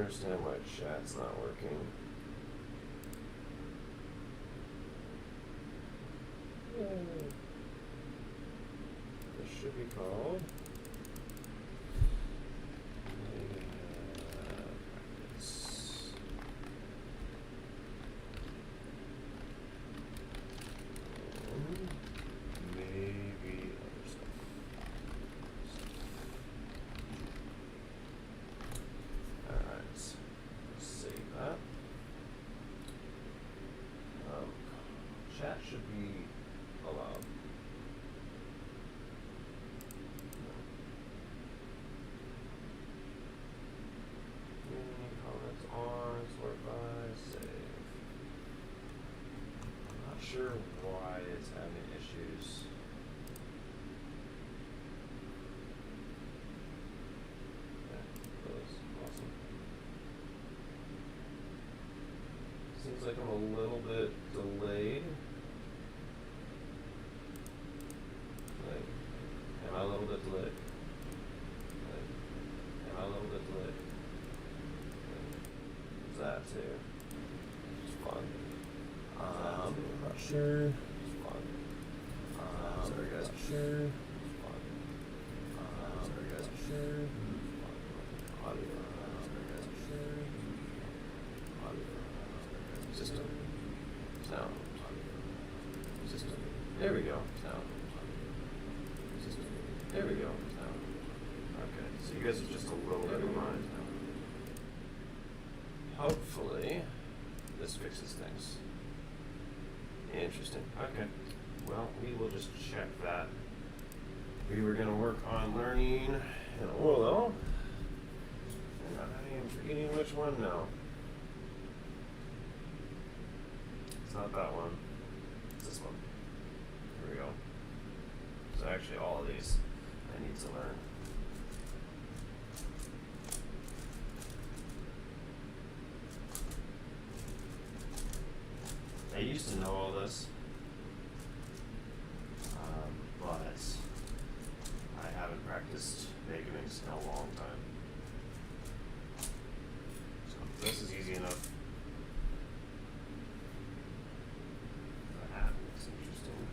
understand why chat's not working. This should be called practice. Maybe other stuff. Alright, let's save that. Chat should be allowed. Comments on, sort by, save. I'm not sure why it's having issues. Yeah, that was awesome. Seems like I'm a little bit delayed. Am I a little bit delayed? Am I a little bit delayed? That too. It's fun. I'm not sure. It's fun. Sorry guys. Sure. It's fun. Sorry guys. Sure. Audio. Sorry guys. Sure. Audio. System. Sound. System. There we go. Sound. System. There we go. Sound. Okay. So you guys are just a little bit behind. Hopefully, this fixes things. Interesting. Okay. Well, we will just check that. We were going to work on learning an OLL. And I am forgetting which one now. It's not that one. It's this one. Here we go. So actually all of these I need to learn. I used to know all this, but I haven't practiced Megamix in a long time. So this is easy enough. That looks interesting.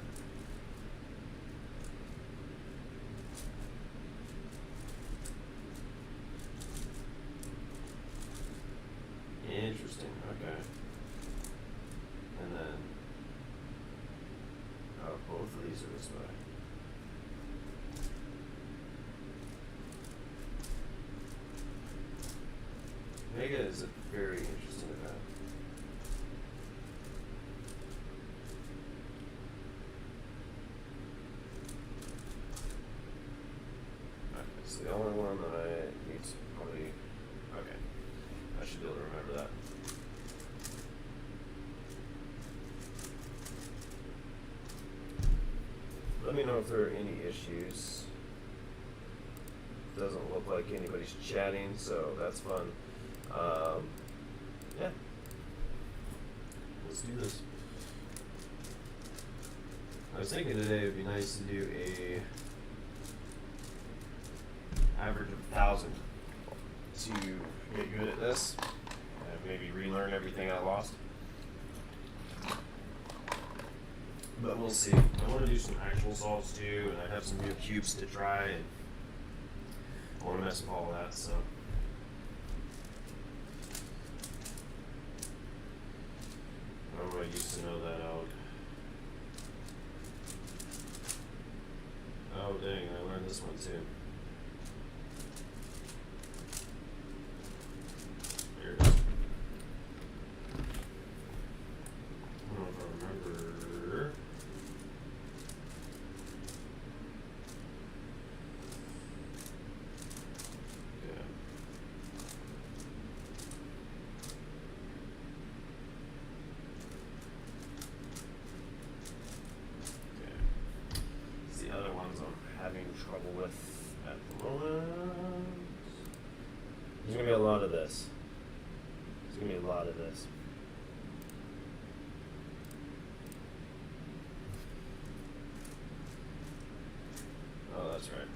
Interesting, okay. And then, both of these are this way. Mega is a very interesting event. Okay, it's the only one that I need to probably, okay. I should be able to remember that. Let me know if there are any issues. Doesn't look like anybody's chatting, so that's fun. Yeah. Let's do this. I was thinking today it would be nice to do a average of 1,000 to get good at this and maybe relearn everything I lost. But we'll see. I want to do some actual solves too, and I have some new cubes to try, and I want to mess with all that, so. I used to know that out. Oh dang, I learned this one too. Here it is. I don't know if I remember. Yeah. The other ones I'm having trouble with at the moment. There's gonna be a lot of this. There's gonna be a lot of this. Oh, that's right.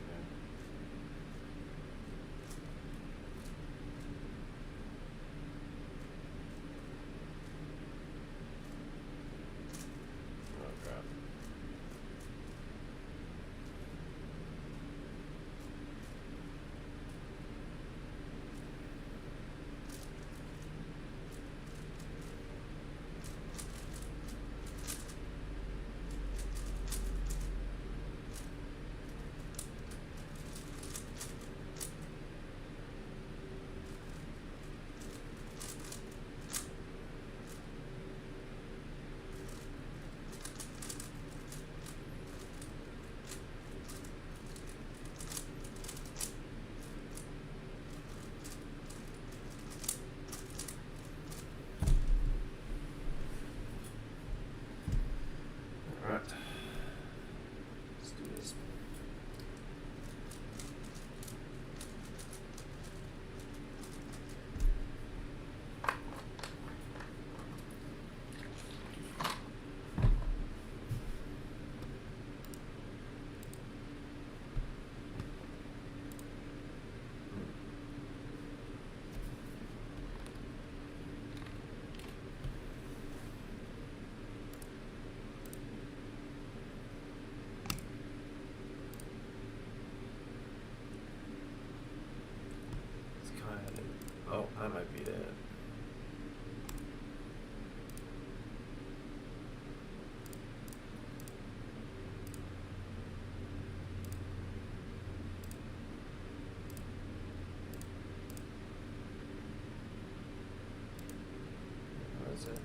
Okay. Oh, that might be it. What is it?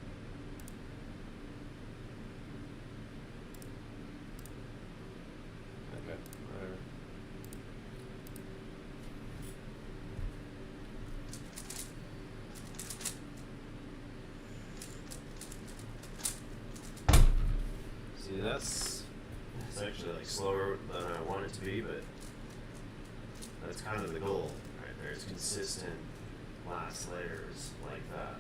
Okay, whatever. See, that's actually like slower than I want it to be, but that's kind of the goal, right? There's consistent last layers like that.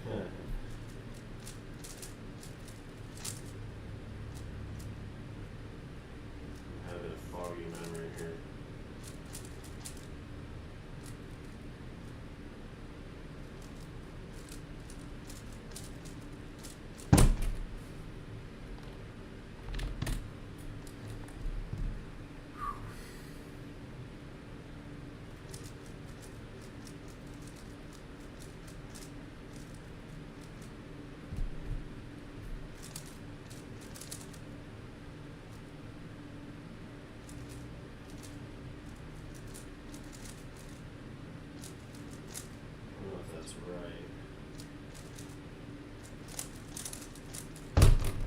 I'm having a foggy memory here. I don't know if that's right.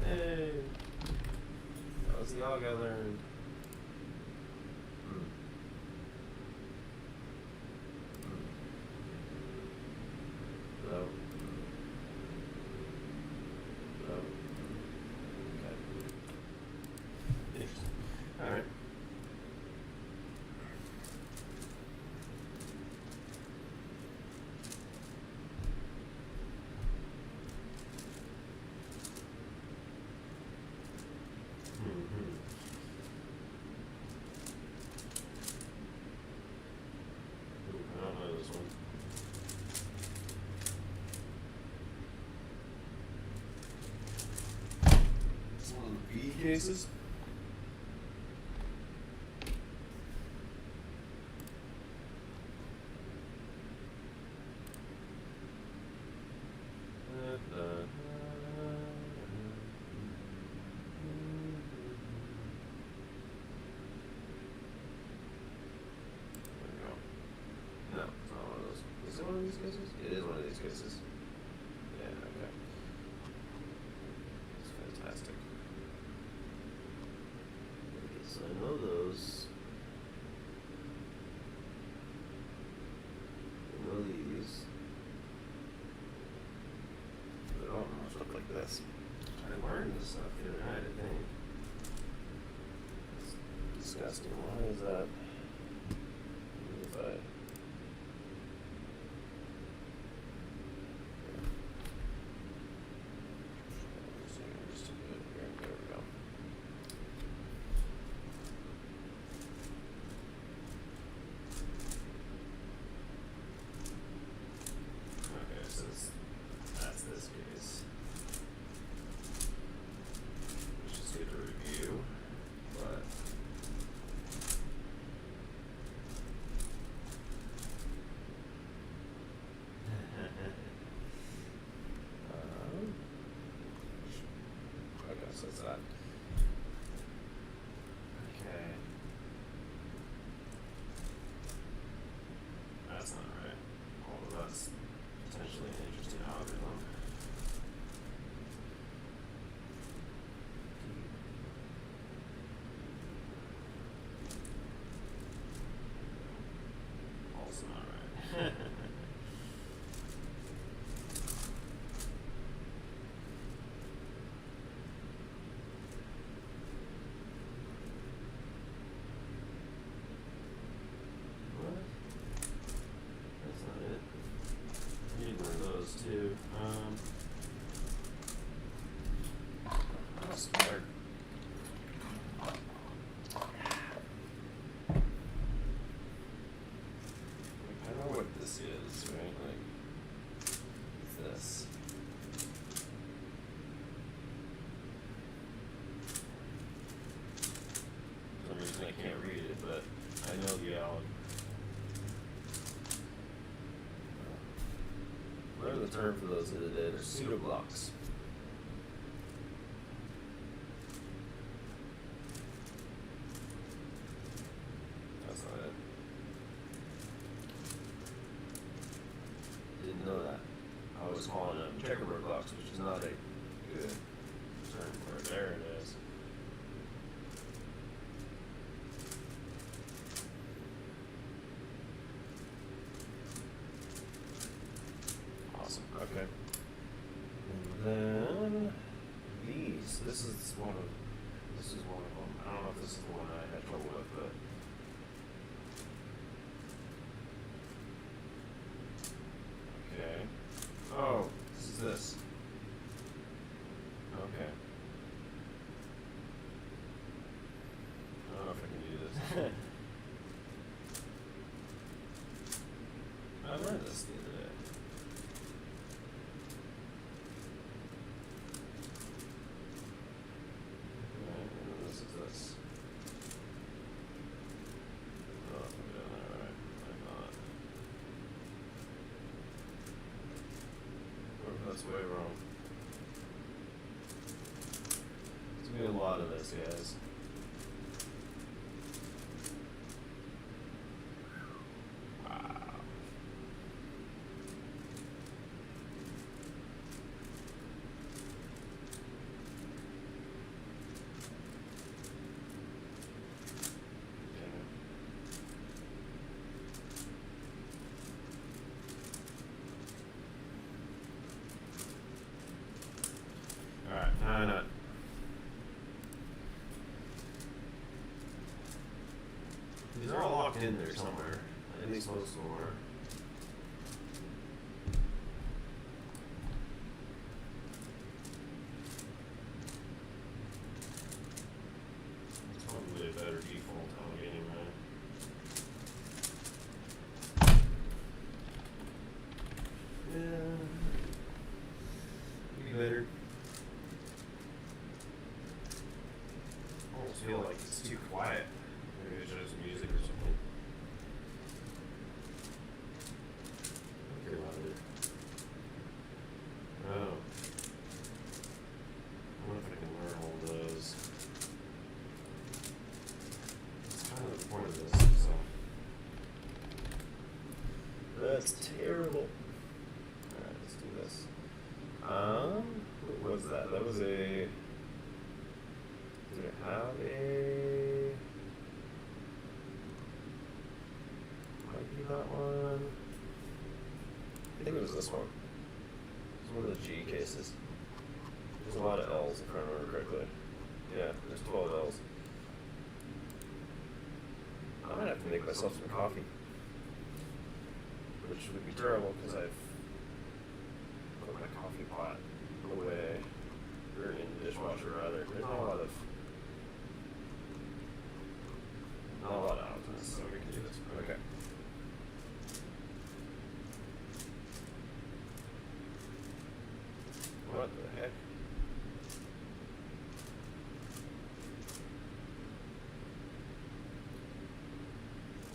Hey! That was the dog I learned. Hello. Hello. Okay. Alright. I don't know this one. It's one of the B cases. No, it's not one of those. Is it one of these cases? It is one of these cases. Yeah, okay. It's fantastic. Okay, so I know those. I know these. They don't almost look like this. I learned this stuff the other night, I think. It's disgusting. Why is that? If I just a bit here. There we go. Okay, so that's this case. Which is good to review, but okay, so it's that. Okay. That's not right. Although that's potentially an interesting algorithm. Also not right. What? That's not it. I need one of those too. now. Whatever the term for those that did are pseudoblocks. That's not it. Didn't know that. I was calling them checkerboard blocks, which is not a good term for it. There it is. Awesome. Okay. And then these. This is one of them. I don't know if this is the one I had trouble with, but okay. Oh, this is this. Okay. I don't know if I can do this. I learned this the other day. Right, and this is this. Oh, I'm doing that right. I'm not. Or if that's way wrong. There's gonna be a lot of this, guys. Wow. Alright, now I know. These are all locked in there somewhere. At least most of them are. It's probably a better default on anyway. Yeah. Be better. I almost feel like it's too quiet. Maybe it's just music or something. Okay, louder. Oh. I wonder if I can learn all those. That's kind of the point of this, so. That's terrible. Alright, let's do this. What was that? That was a. Did it have a? Might be that one. I think it was this one. It was one of the G cases. There's a lot of L's if I remember correctly. Yeah, there's 12 L's. I might have to make myself some coffee. Which would be terrible because I've put my coffee pot away. Or in the dishwasher rather. There's not a lot of options, so we can do this. Okay. What the heck?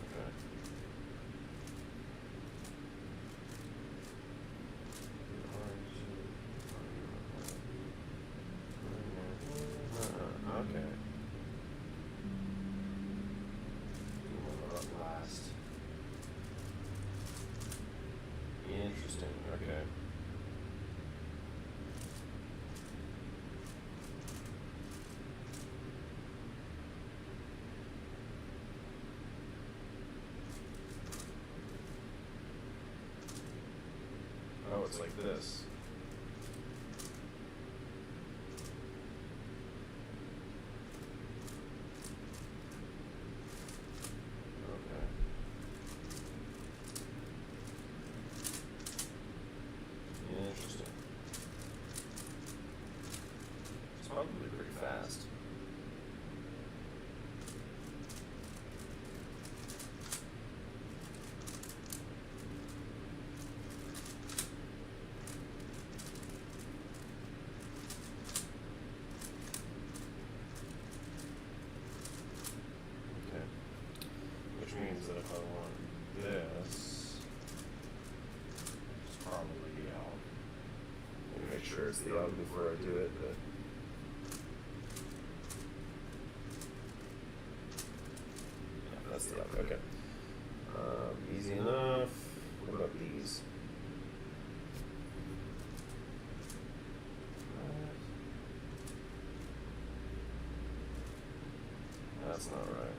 Okay. Okay. Last. Interesting. Okay. Oh, it's like this. Okay. Interesting. It's probably pretty fast. means that if I want this, it's probably out. Let me make sure it's the out before I do it, but. Yeah, that's the out, okay. Easy enough. What about these? That's not right.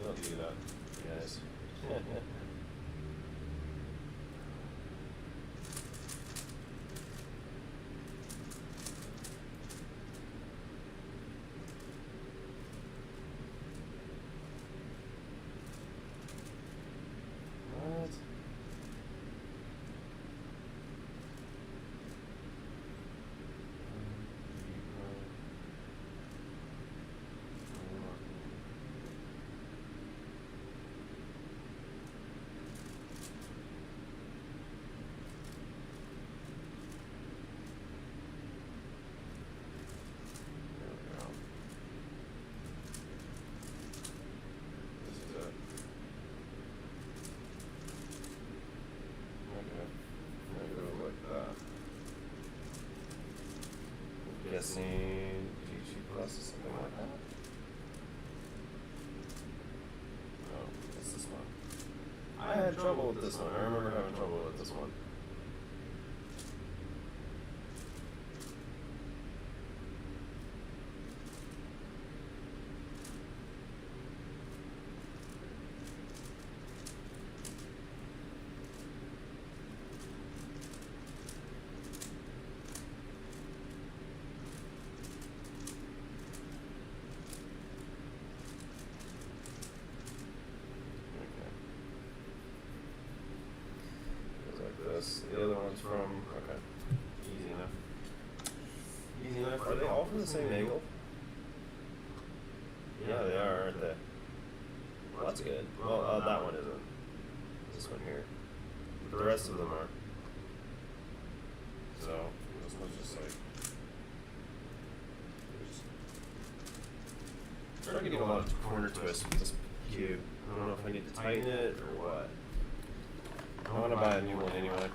Don't do that, guys. What? Guessing GG plus or something like that. Oh, what's this one? I had trouble with this one. I remember having trouble with this one. The other one's from, okay, easy enough. Easy enough. Are they all from the same angle? Yeah, they are, aren't they? Well, that's good. Well, that one isn't. This one here. But the rest of them are. So, this one's just like... I'm getting a lot of corner twists with this cube. I don't know if I need to tighten it or what. I want to buy a new one anyway.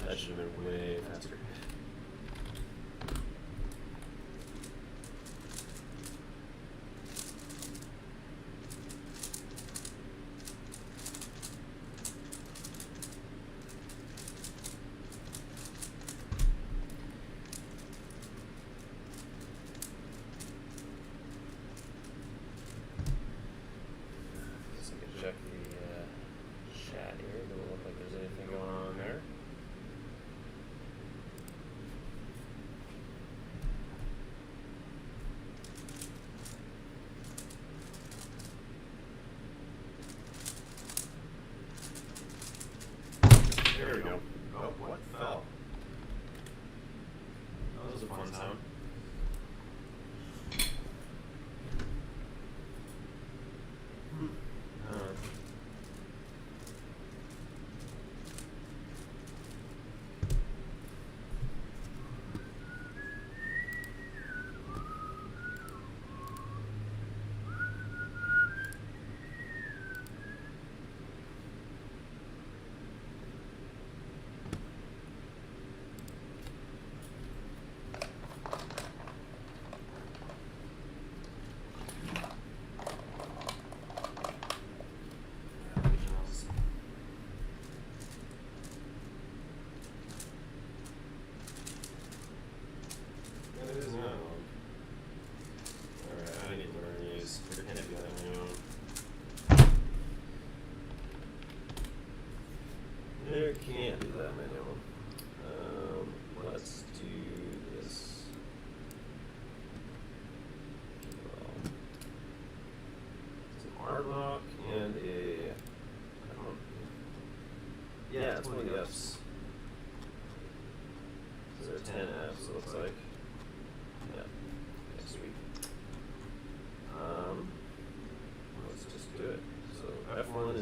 That should have been way faster.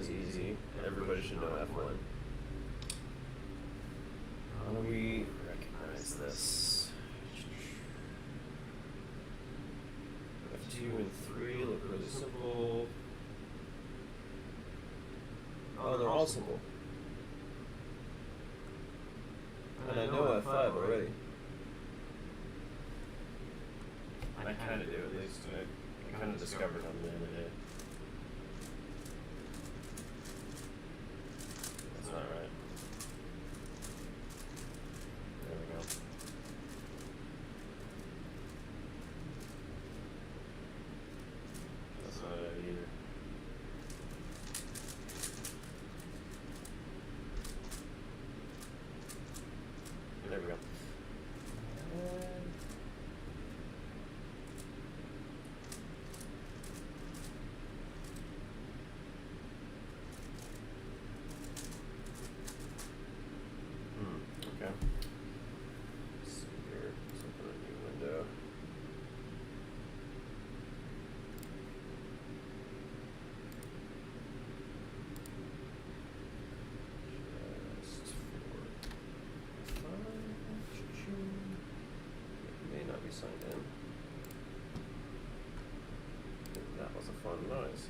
is easy. Everybody should know F1. How do we recognize this? F2 and 3 look really simple. Oh, they're all simple. And I know F5 already. I kind of do, at least. I kind of discovered them the other day. That's not right. There we go. That's not it either. There we go. Okay. Let's see here. Let's open a new window. Just for fun. It may not be signed in. That was a fun noise.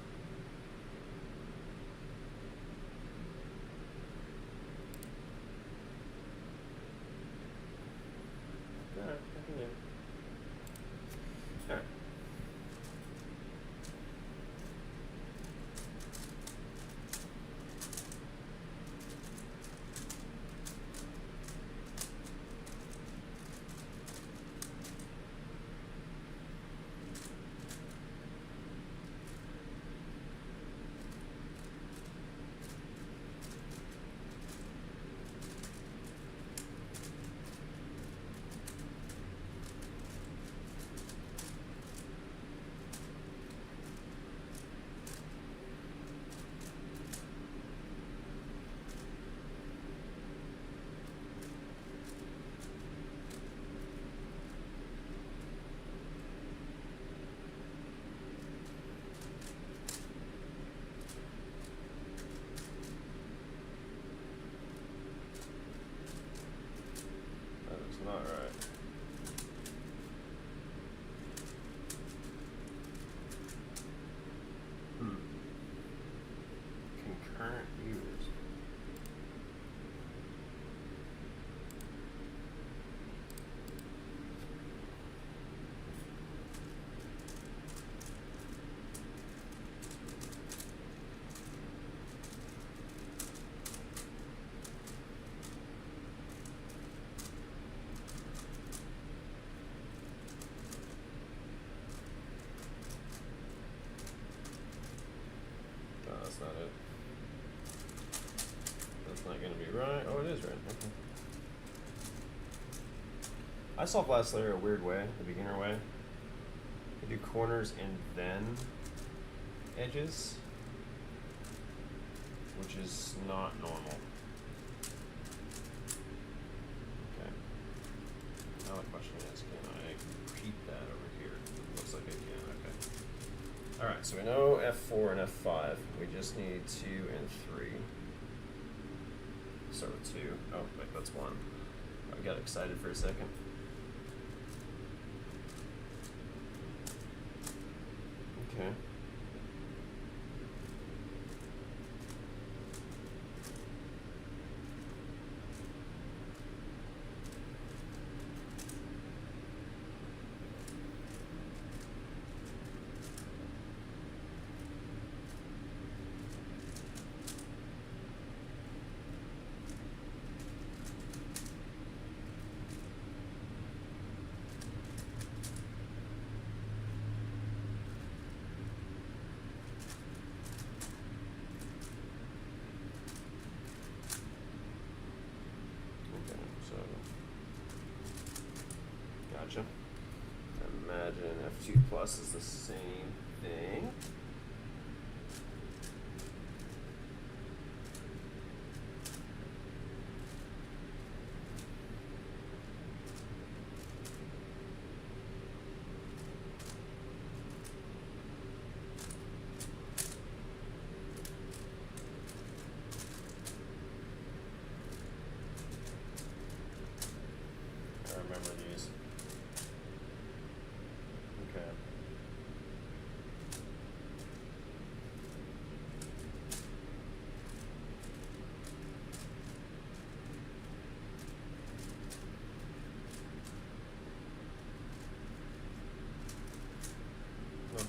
Alright, I can do it. Alright. That is not right. Concurrent viewers. No, that's not it. That's not gonna be right. Oh, it is right. Okay. I solved last layer a weird way, the beginner way. I do corners and then edges, which is not normal. Okay. Now the question is, can I repeat that over here? Looks like I can. Okay. All right. So we know F4 and F5. We just need 2 and 3. Start with 2. Oh, wait, that's 1. I got excited for a second. Okay. Gotcha. Imagine F2 plus is the same thing.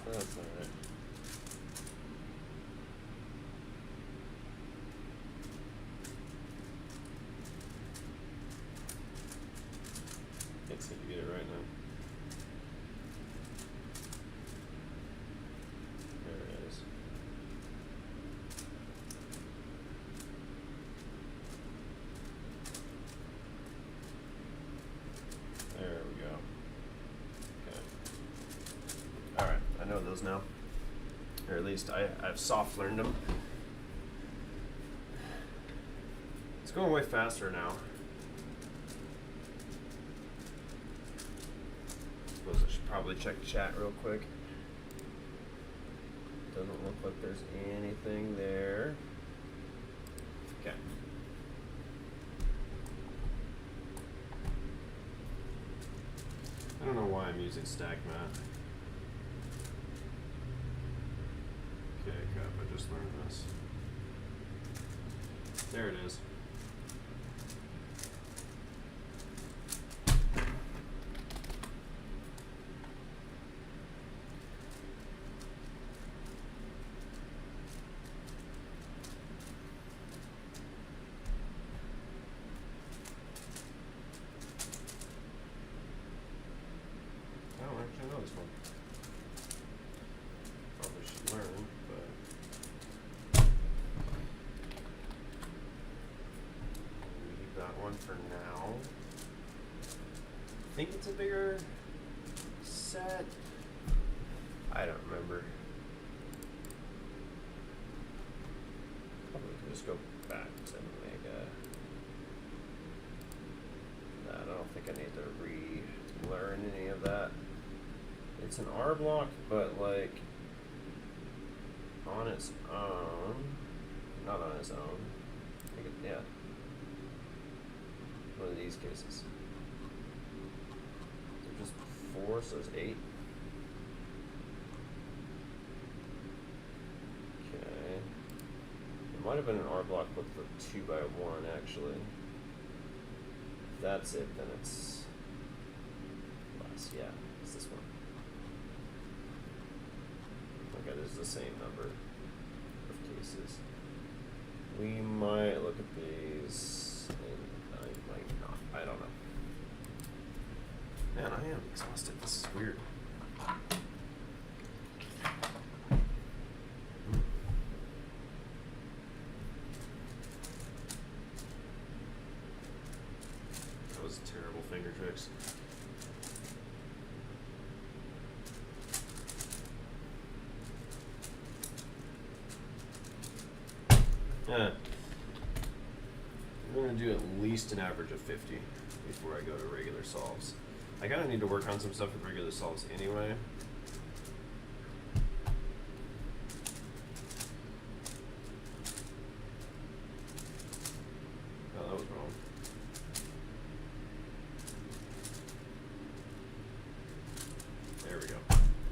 That's alright. Can't seem to get it right now. There it is. There we go. Okay. Alright, I know those now. Or at least I've soft learned them. It's going way faster now. Suppose I should probably check chat real quick. Doesn't look like there's anything there. Okay. I don't know why I'm using StackMat. Okay, crap, I just learned this. There it is. I don't actually know this one. Probably should learn, but leave that one for now. I think it's a bigger set. I don't remember. Probably could just go back to Mega. I don't think I need to relearn any of that. It's an R block, but like on its own, not on its own. I think yeah, one of these cases. They're just 4, so it's 8. Okay, it might have been an R block with the 2x1 actually. If that's it, then it's less. Yeah, it's this one. Okay, this is the same number of cases. We might look at these, and I might not. I don't know. Man, I am exhausted. This is weird. That was terrible finger tricks. I'm going to do at least an average of 50 before I go to regular solves. I kind of need to work on some stuff with regular solves anyway. Oh, that was wrong. There we go.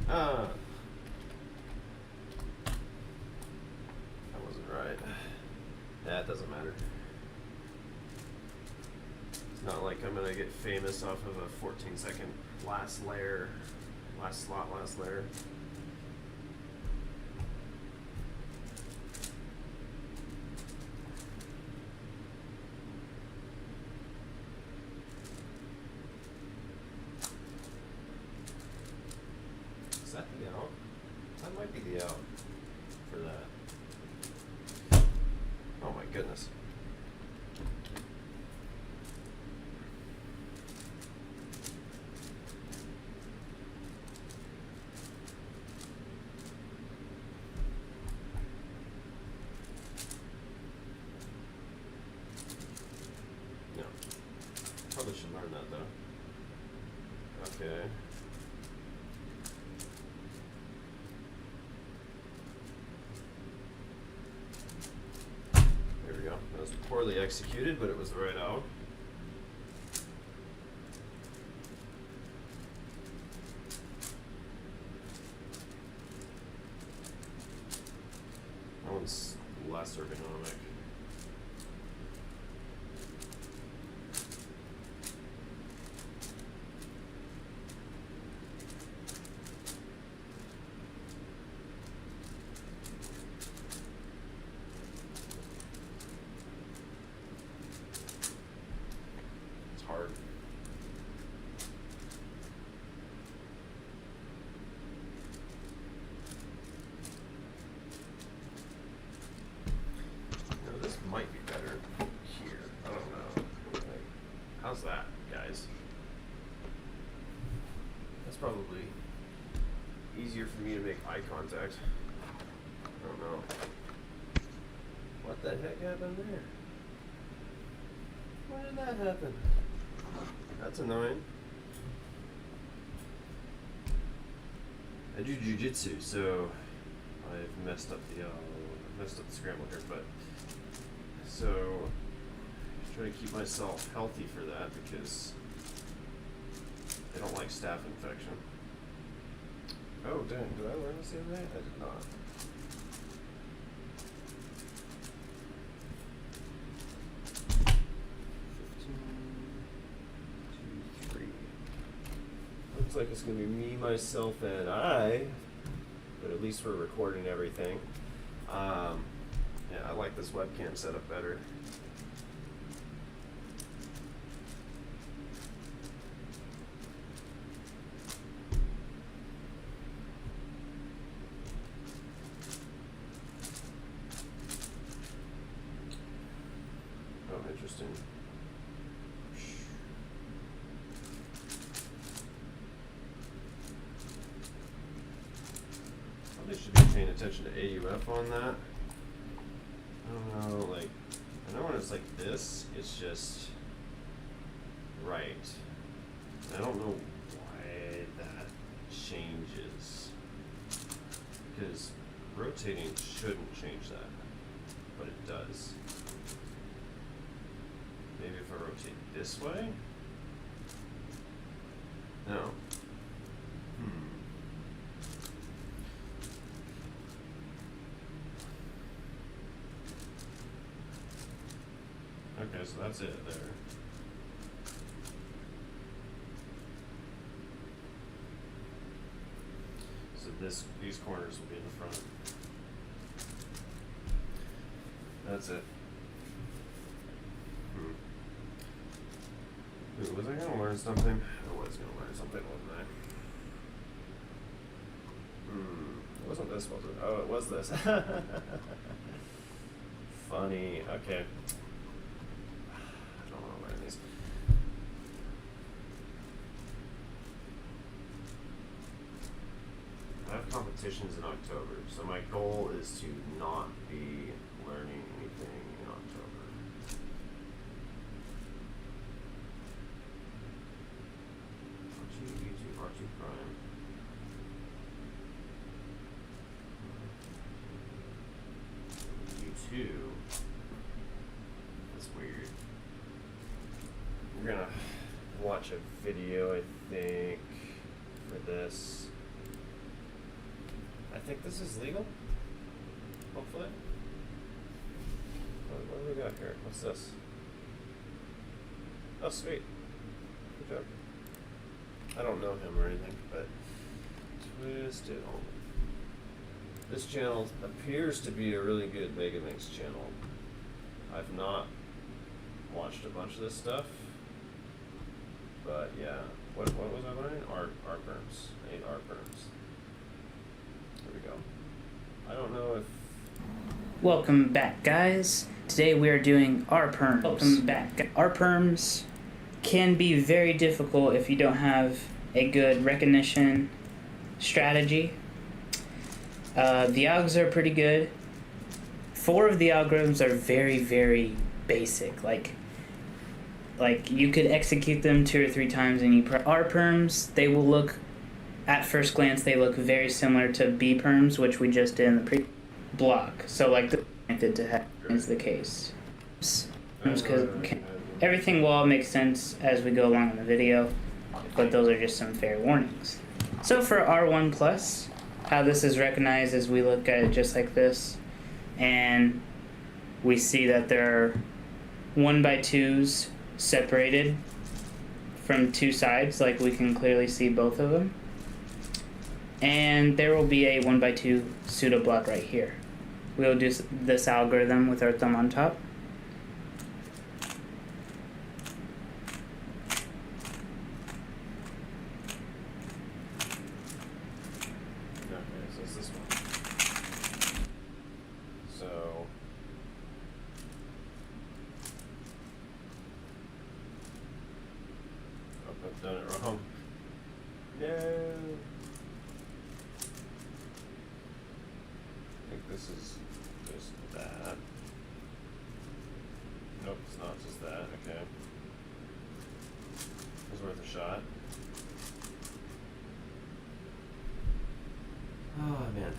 That wasn't right. That doesn't matter. It's not like I'm gonna get famous off of a 14-second last layer, last slot, last layer. Is that the out? That might be the out for that. Oh my goodness. No. Probably should learn that though. Okay. There we go. That was poorly executed, but it was the right out. That one's less ergonomic. easier for me to make eye contact. I don't know. What the heck happened there? Why did that happen? That's annoying. I do jujitsu, so I've messed up the scramble here, but so I try to keep myself healthy for that because I don't like staph infection. Oh dang, did I learn this the other day? I did not. Looks like it's gonna be me, myself, and I, but at least we're recording everything. Yeah, I like this webcam setup better. Oh, interesting. Probably should be paying attention to AUF on that. I don't know, like, I know when it's like this, it's just right. I don't know why that changes. Because rotating shouldn't change that, but it does. Maybe if I rotate this way? No. Okay, so that's it there. So these corners will be in the front. That's it. Ooh, was I gonna learn something? I was gonna learn something, wasn't I? It wasn't this, was it? Oh, it was this. Funny. Okay. I don't want to learn these. I have competitions in October, so my goal is to not be learning anything in October. R2, YouTube, R2 Prime. U2. That's weird. We're gonna watch a video, I think, for this. I think this is legal. Hopefully. What do we got here? What's this? Oh, sweet. Good job. I don't know him or anything, but Twisted Only. This channel appears to be a really good Megamix channel. I've not watched a bunch of this stuff, but yeah. What was I learning? Arperms. I need Arperms. There we go. I don't know if... Welcome back, guys. Today we are doing Arperms. Welcome back. Arperms can be very difficult if you don't have a good recognition strategy. The algs are pretty good. 4 of the algorithms are very, very basic. Like you could execute them 2 or 3 times and you Arperms, they will look, at first glance, they look very similar to B-perms, which we just did in the pre-block. So like the connected to heck is the case. Because everything will all make sense as we go along in the video, but those are just some fair warnings. So for R1+, how this is recognized is we look at it just like this, and we see that there are 1x2s separated from 2 sides, like we can clearly see both of them. And there will be a 1x2 pseudo block right here. We'll do this algorithm with our thumb on top. I've done it wrong. No. this is just that. Nope, it's not just that. Okay. It's worth a shot. Oh man.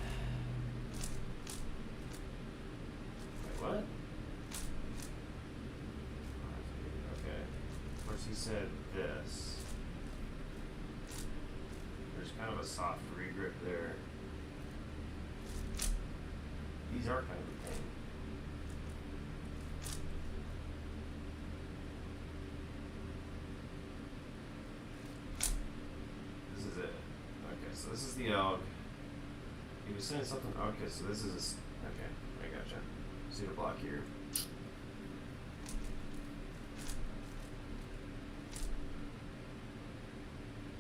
Wait, what? Okay. Of course, he said this. There's kind of a soft regrip there. These are kind of a pain. This is it. Okay, so this is the elk. He was saying something. Okay, so this is. Okay, I gotcha. See the block here.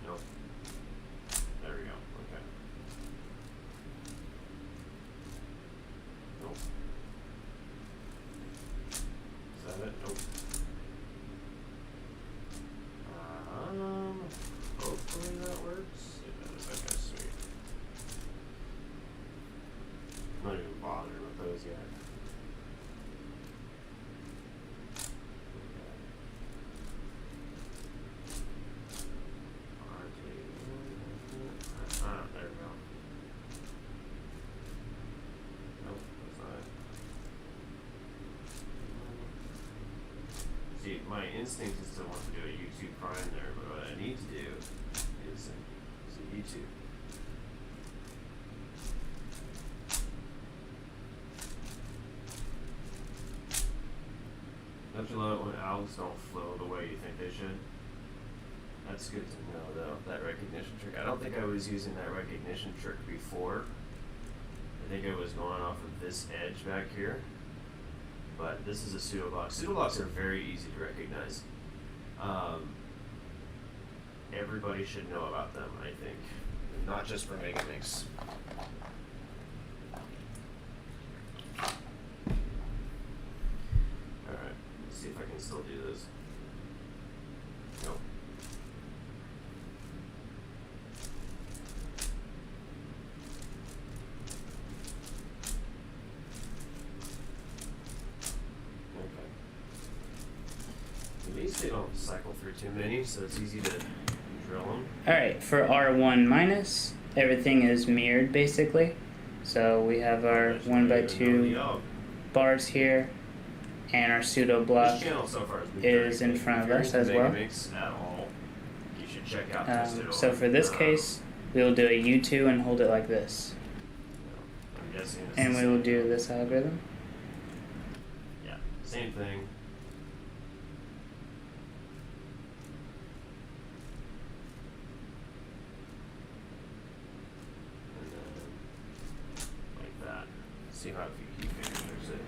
Nope. There we go. Okay. Nope. Is that it? Nope. Hopefully that works. It does. Okay, sweet. I'm not even bothering with those yet. There we go. Nope, that's not it. See, my instinct is to want to do a YouTube Prime there, but what I need to do is a YouTube. Don't you love it when albums don't flow the way you think they should? That's good to know, though, that recognition trick. I don't think I was using that recognition trick before. I think I was going off of this edge back here. But this is a pseudoblock. Pseudoblocks are very easy to recognize. Everybody should know about them, I think. Not just for Megamix. Alright, let's see if I can still do this. Nope. Okay. At least they don't cycle through too many, so it's easy to drill them. Alright, for R1 minus, everything is mirrored basically. So we have our 1x2 bars here, and our pseudo block is in front of us as well. You should check out So for this case, we'll do a U2 and hold it like this. And we will do this algorithm. Yeah, same thing. And then like that. See how he figures it.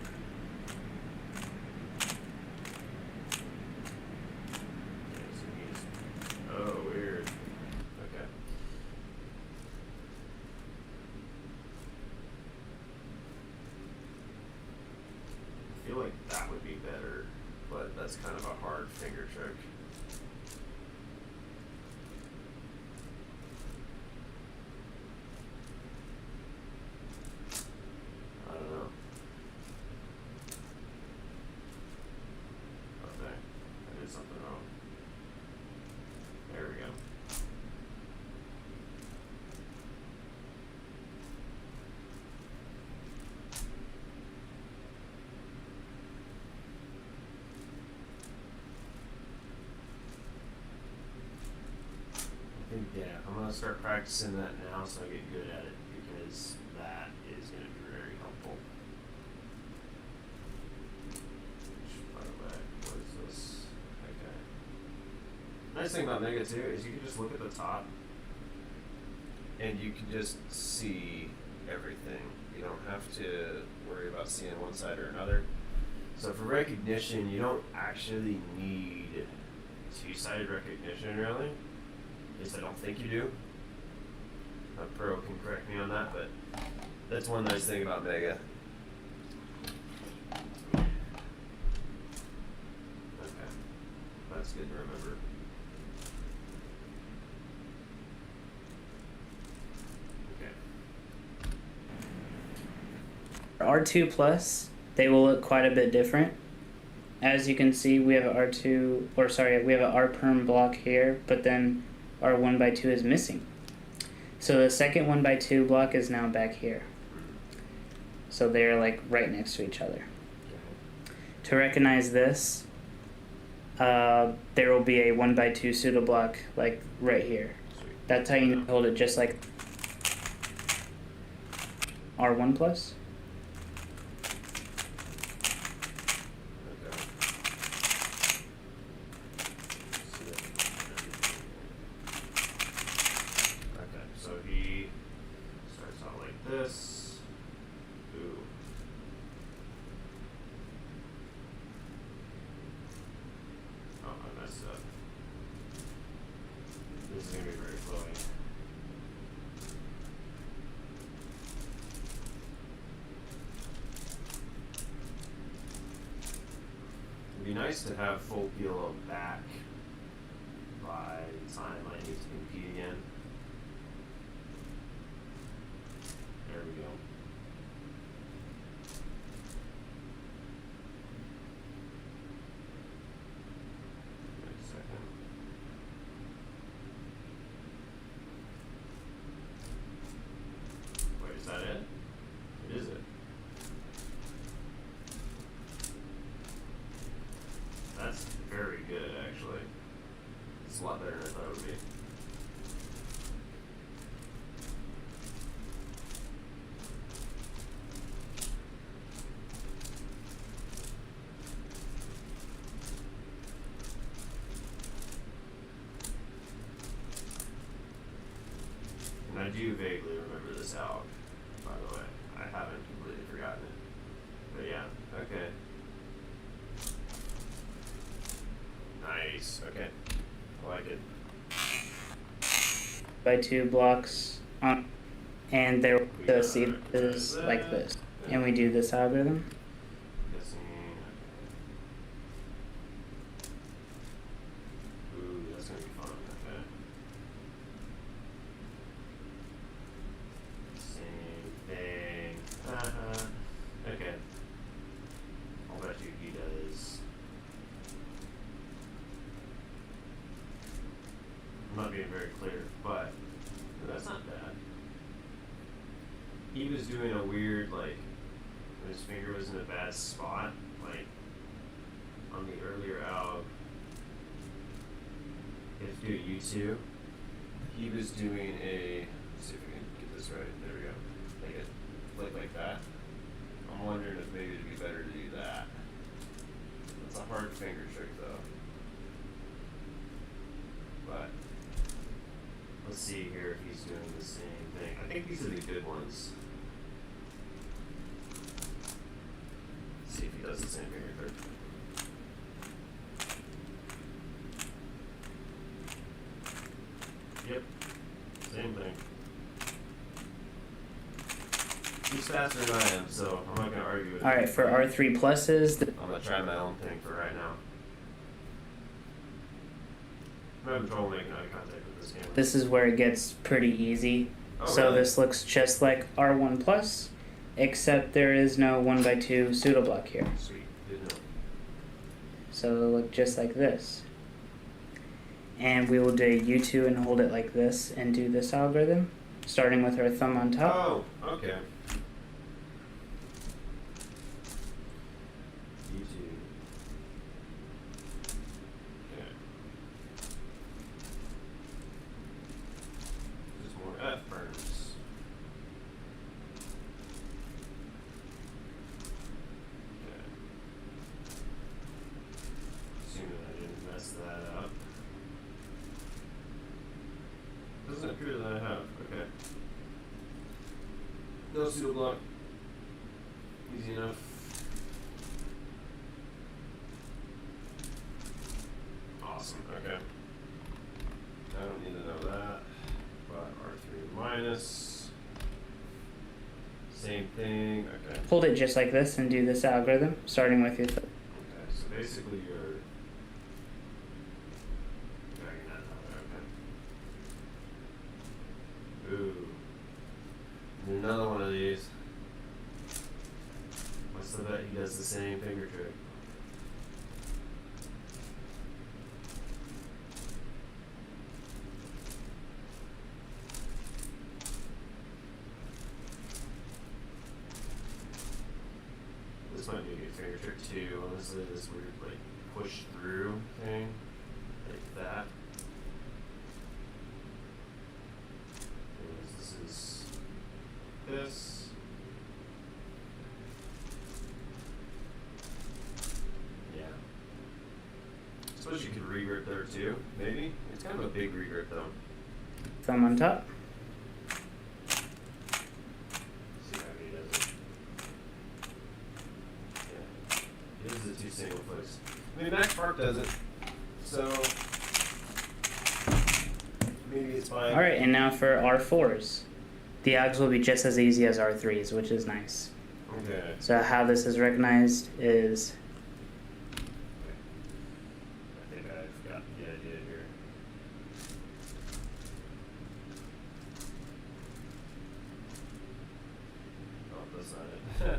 Oh, weird. Okay. I feel like that would be better, but that's kind of a hard finger trick. I don't know. Okay, I did something wrong. There we go. I think, yeah, I'm gonna start practicing that now so I get good at it, because that is gonna be very helpful. By the way, what is this? Okay. Nice thing about Mega too is you can just look at the top and you can just see everything. You don't have to worry about seeing one side or another. So for recognition, you don't actually need two-sided recognition really. At least I don't think you do. A pro can correct me on that, but that's one nice thing about Mega. Okay. That's good to remember. Okay. R2 plus, they will look quite a bit different. As you can see, we have an R2, or sorry, we have an R-perm block here, but then our 1x2 is missing. So the second 1x2 block is now back here. So they're like right next to each other. To recognize this, there will be a 1x2 pseudo block like right here. Sweet. That's how you hold it, just like R1 plus. Okay. Okay, so he starts out like this. Ooh. Oh, I messed up. This is gonna be very flowy. It'd be nice to have full peel of back by the time I need to compete again. There we go. Wait a second. Wait, is that it? It is it. That's very good, actually. It's a lot better than I thought it would be. And I do vaguely remember this out, by the way. I haven't completely forgotten it. But yeah, okay. Nice, okay. I like it. By 2 blocks on, and there the seed is like this. And we do this algorithm. Guessing, okay. Ooh, that's gonna be fun, okay. Same thing. Okay. I'll bet you he does. I'm not being very clear, but that's not bad. He was doing a weird, like, when his finger was in a bad spot, like, on the earlier out, if you do U2, he was doing a, let's see if we can get this right, there we go, like a flick like that. I'm wondering if maybe it'd be better to do that. That's a hard finger trick though. But, let's see here if he's doing the same thing. I think these are the good ones. Let's see if he does the same finger trick. Yep, same thing. He's faster than I am, so I'm not gonna argue with him. Alright, for R3 pluses, I'm gonna try my own thing for right now. I'm having trouble making eye contact with this camera. this is where it gets pretty easy. Oh, So really? this looks just like R1 plus, except there is no 1x2 pseudo block here. Sweet, didn't know. So it'll look just like this. And we will do a U2 and hold it like this and do this algorithm, starting with our thumb on top. Oh, okay. YouTube. Okay. Just more F burns. Okay. Assuming I didn't mess that up. Doesn't appear that I have. Okay. No pseudo block. Easy enough. Awesome. Okay. I don't need to know that. But R3 minus. Same thing. Okay. Hold it just like this and do this algorithm, starting with your thumb. Okay. So basically you're dragging that out. Okay. Ooh. Another one of these. does the same finger trick. This might be a good finger trick too, honestly, this weird like push through thing. Like that. This is this. Yeah. I suppose you could re-grip there too, maybe? It's kind of a big re-grip though. Thumb on top. See how he does it. Yeah. It is the two single flicks. I mean, Max Park does it, so maybe it's fine. Alright, and now for R4s. The Ags will be just as easy as R3s, which is nice. Okay. So how this is recognized is I think I've got the idea here. Oh, that's not it.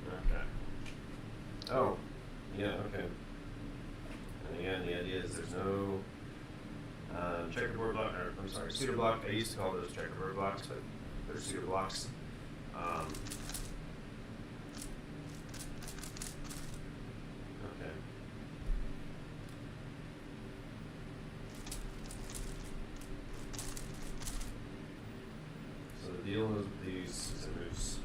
Okay. Oh, yeah, okay. And again, the idea is there's no checkerboard block, or I'm sorry, pseudo block. I used to call those checkerboard blocks, but they're pseudo blocks. Okay. So the deal is with these is it moves.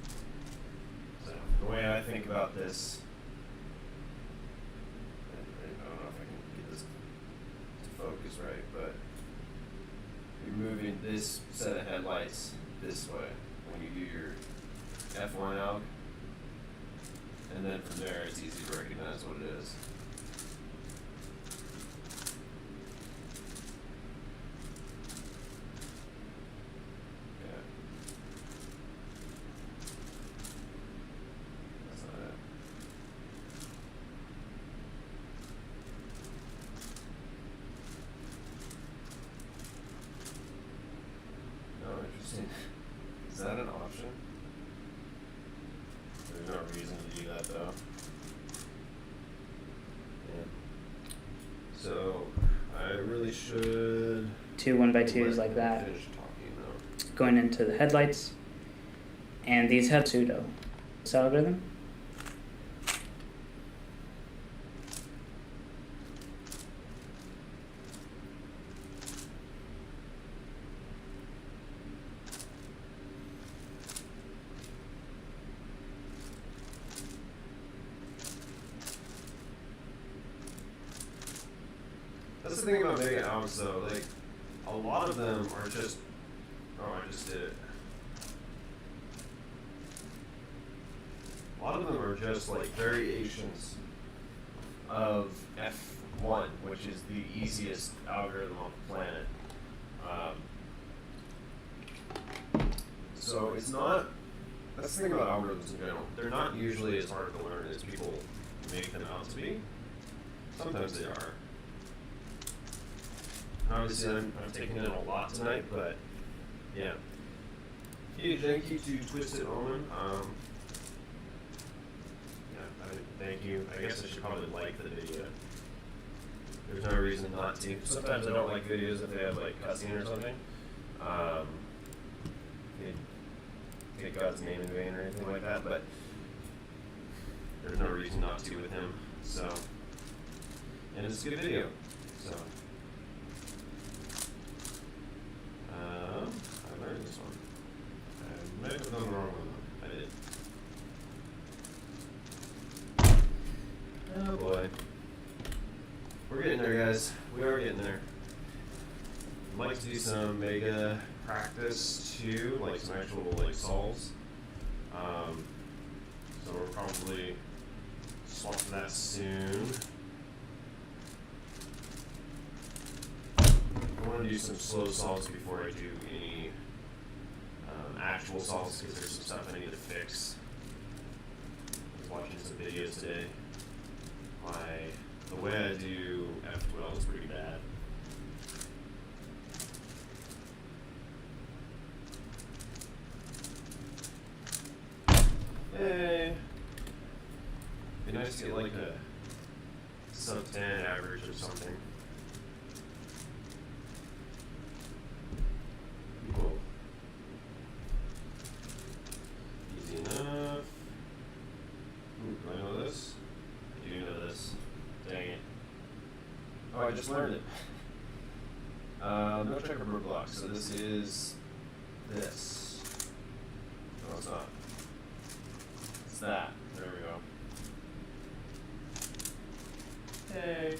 So the way I think about this, I don't know if I can get this to focus right, but you're moving this set of headlights this way when you do your F1 alg, and then from there it's easy to recognize what it is. Okay. That's not it. Oh, interesting. Is that an option? There's no reason to do that though. Yeah. So I really should two 1x2s let like him that. finish talking though. Going into the headlights. And these have pseudo. This algorithm. That's the thing about Mega Algs though, like a lot of them are just I just did it. A lot of them are just like variations of F1, which is the easiest algorithm on the planet. So it's not, that's the thing about algorithms in general. They're not usually as hard to learn as people make them out to be. Sometimes they are. Obviously, I'm taking in a lot tonight, but yeah. Hey, thank you to Twisted Omen. Yeah, I mean, thank you. I guess I should probably like the video. There's no reason not to. Sometimes I don't like videos if they have like cussing or something. Take God's name in vain or anything like that, but there's no reason not to with him. So, and it's a good video. So. I learned this one. I might have done the wrong one though. I did. Oh boy. We're getting there, guys. We are getting there. I'd like to do some mega practice too, like some actual like solves. So we'll probably swap to that soon. I want to do some slow solves before I do any actual solves because there's some stuff I need to fix. I was watching some videos today. The way I do F12 is pretty bad. Hey. Be nice to get like a sub 10 average or something. Cool. Easy enough. Ooh, do I know this? I do know this. Dang it. Oh, I just learned it. No checkerboard block, so this is this. No, it's not. It's that. There we go. Hey.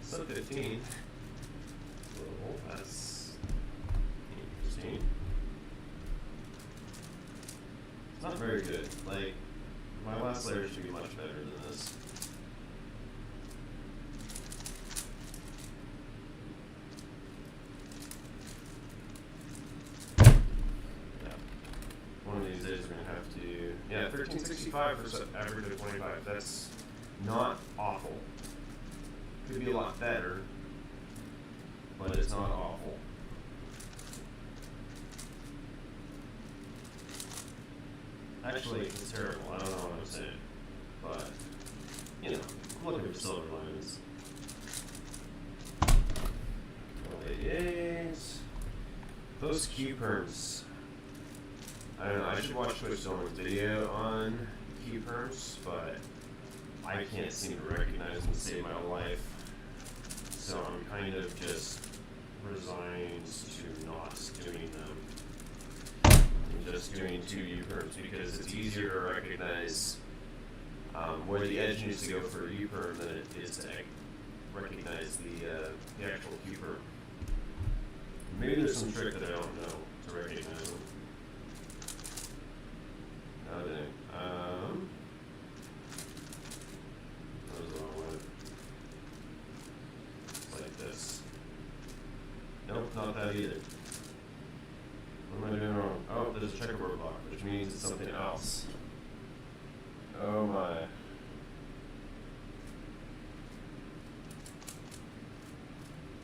Sub 15. Well, that's interesting. It's not very good. Like, my last layer should be much better than this. One of these days we're gonna have to, yeah, 1365 for average of 25. That's not awful. Could be a lot better, but it's not awful. Actually, it's terrible. I don't know what I'm saying, but you know, I'm looking for silver linings. 88. Those Q perms. I don't know, I should watch Twitch someone's video on key perms, but I can't seem to recognize them to save my life. So I'm kind of just resigned to not doing them. I'm just doing 2 U-perms because it's easier to recognize where the edge needs to go for a U-perm than it is to recognize the actual Q-perm. Maybe there's some trick that I don't know to recognize them. That was the wrong one. It's like this. Nope, not that either. What am I doing wrong? Oh, there's a checkerboard block, which means it's something else. Oh my.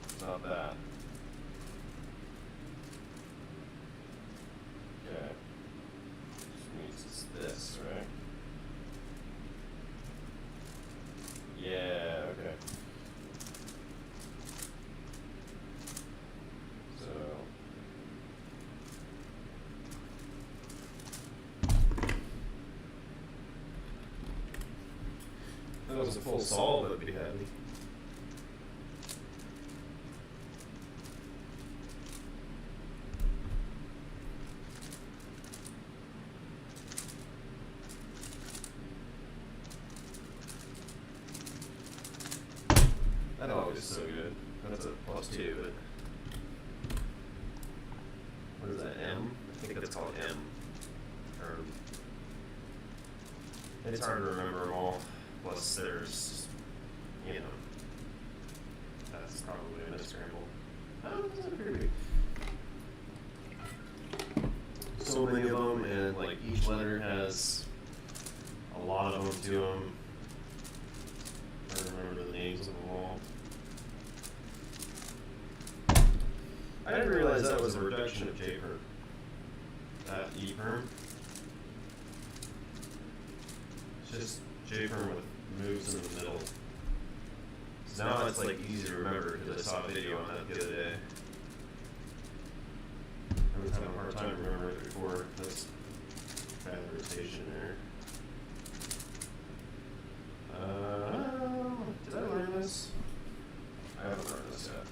It's not that. Okay. It's this, right? Yeah, okay. So that was a full solve, that'd be handy. That always is so good. That's a +2, but what is that, M? I think that's called M. Or it's hard to remember them all. Plus there's, you know, that's probably a miscramble. Oh, this is pretty big. So many of them, and like each letter has a lot of them to them. I don't remember the names of them all. I didn't realize that was a reduction of J-perm. That E-perm. It's just J-perm with moves in the middle. So now it's like easy to remember because I saw a video on that the other day. I was having a hard time remembering it before. That's bad rotation there. Did I learn this? I haven't learned this yet.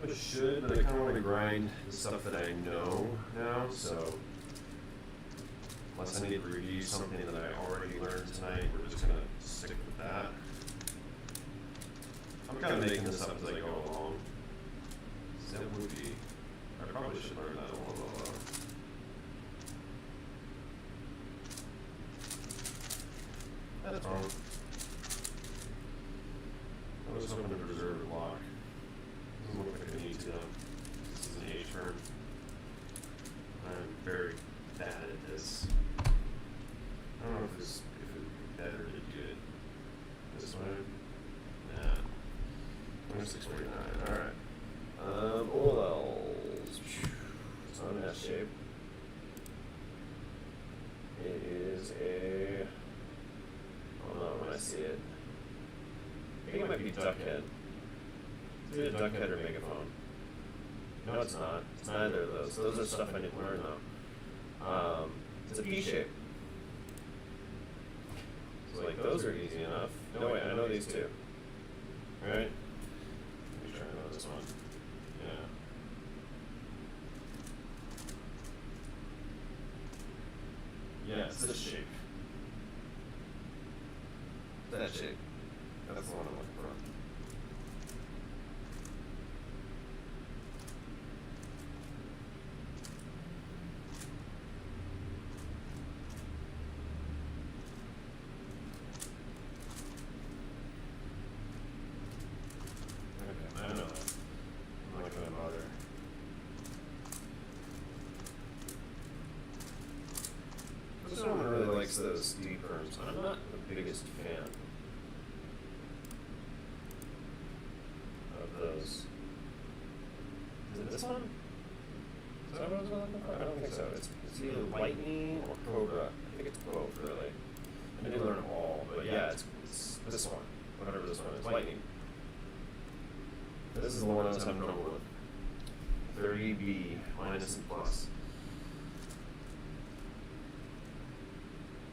I should, but I kind of want to grind the stuff that I know now, so unless I need to review something that I already learned tonight, we're just going to stick with that. I'm kind of making this up as I go along. So that would be, I probably should learn that a little bit. That's wrong. was hoping to reserve a lock. Doesn't look like I need to though. This is an A turn. I'm very bad at this. I don't know if it would be better to do it this way. Nah. 2649. Alright. OLLs. It's not an S shape. It is a. Hold on when I see it. I think it might be Duckhead. It's either Duckhead or Megaphone. No, it's not. It's neither of those. Those are stuff I didn't learn though. It's a P shape. So like those are easy enough. No wait, I know these two. Right? Let me try to know this one. Yeah. Yeah, it's this shape. That shape. That's the one I'm looking for. Okay, I know that. I'm not gonna bother. This one really likes those D perms. I'm not the biggest fan of those. Is it this one? Is that what I was looking for? I don't think so. It's either Lightning or Cobra. I think it's both, really. I didn't learn them all, but yeah, it's this one. Whatever this one is. Lightning. This is the one I was having trouble with. 30B minus and plus.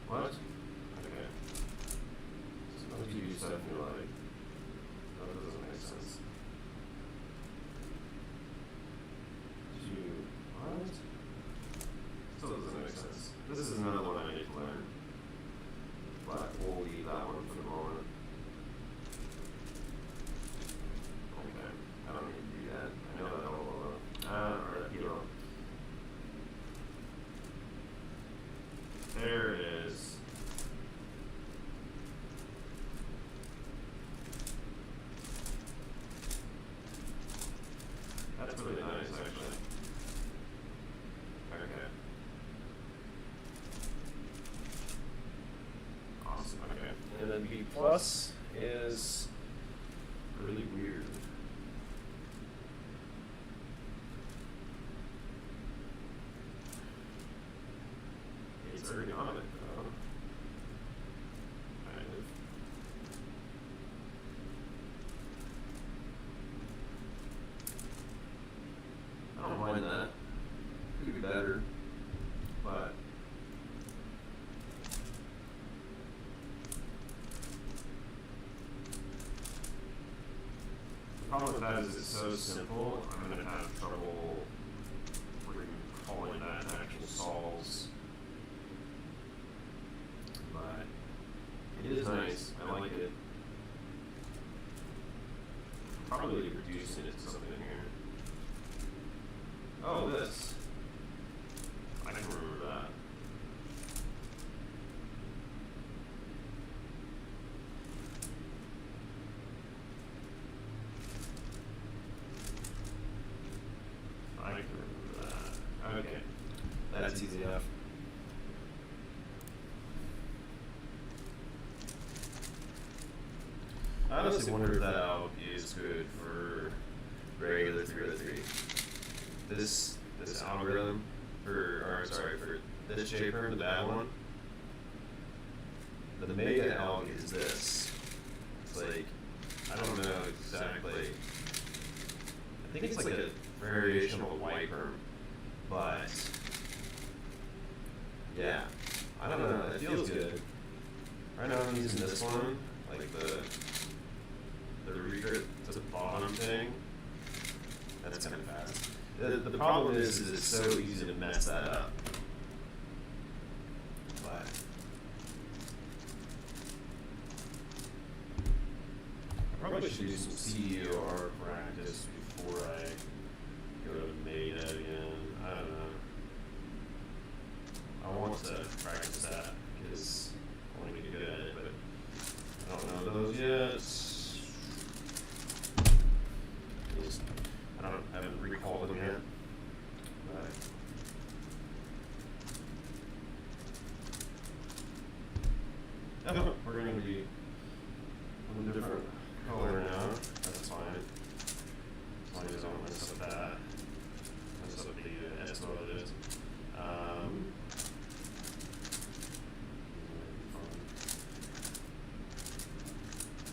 What? Okay. Suppose you do stuff in your life. No, that doesn't make sense. Did you. What? Still doesn't make sense. This is another one I need to learn. But we'll leave that one for the moment. Okay. I don't need to do that. I know that all or that hero. There it is. That's really nice, actually. Okay. Awesome, okay. And then B plus is really weird. It's ergonomic, though. Kind of. I don't mind that. Could be better, but the problem with that is it's so simple. I'm gonna have trouble recalling that in actual solves. But it is nice. I like it. Probably reducing it to something here. Oh, this. I can remember that. I can remember that. Okay. That's easy enough. I honestly wonder if that alg is good for regular 303. This algorithm for this shaper, the bad one. The mega alg is this. It's like I don't know exactly. I think it's like a variation of a wiper, but yeah, I don't know. It feels good. Right now I'm using this one, like the recrit to the bottom thing. That's kind of fast. The problem is it's so easy to mess that up. But I probably should do some CDR practice before I go to Meta again. I don't know. I want to practice that because I want to get good at it, but I don't know those yet. we're going to be a little different color now. That's fine. As long as I don't mess up that. Mess up the that's what it is.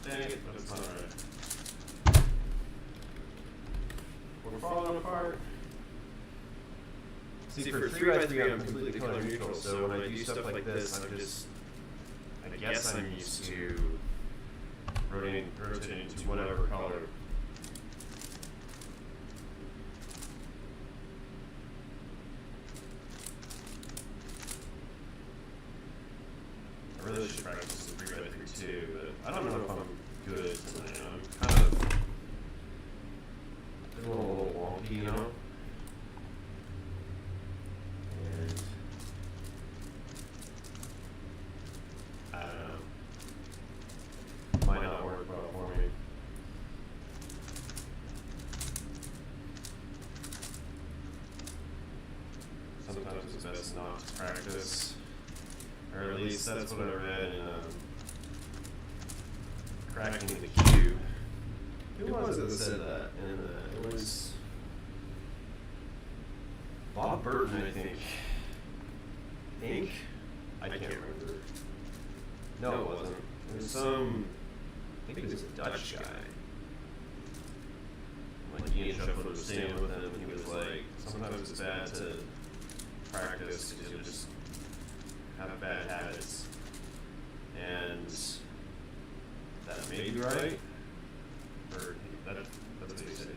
Dang it, but it's not right. We're falling apart. See, for 3x3, I'm completely color neutral, so when I do stuff like this, I guess I'm used to rotating to whatever color. I really should practice the 3x3 too, but I don't know if I'm good tonight. I'm kind of feeling a little wonky, you know? And I don't know. Might not work well for me. Sometimes it's best not to practice. Or at least that's what I read in Cracking the Cube. Who was it that said that? And it was Bob Burton, I think. I can't remember. No, it wasn't. It was I think it was a Dutch guy. Like Ian Shuffler was staying with him, and he was like, sometimes it's bad to practice because you'll just have bad habits. And that may be right. Or that's what he said.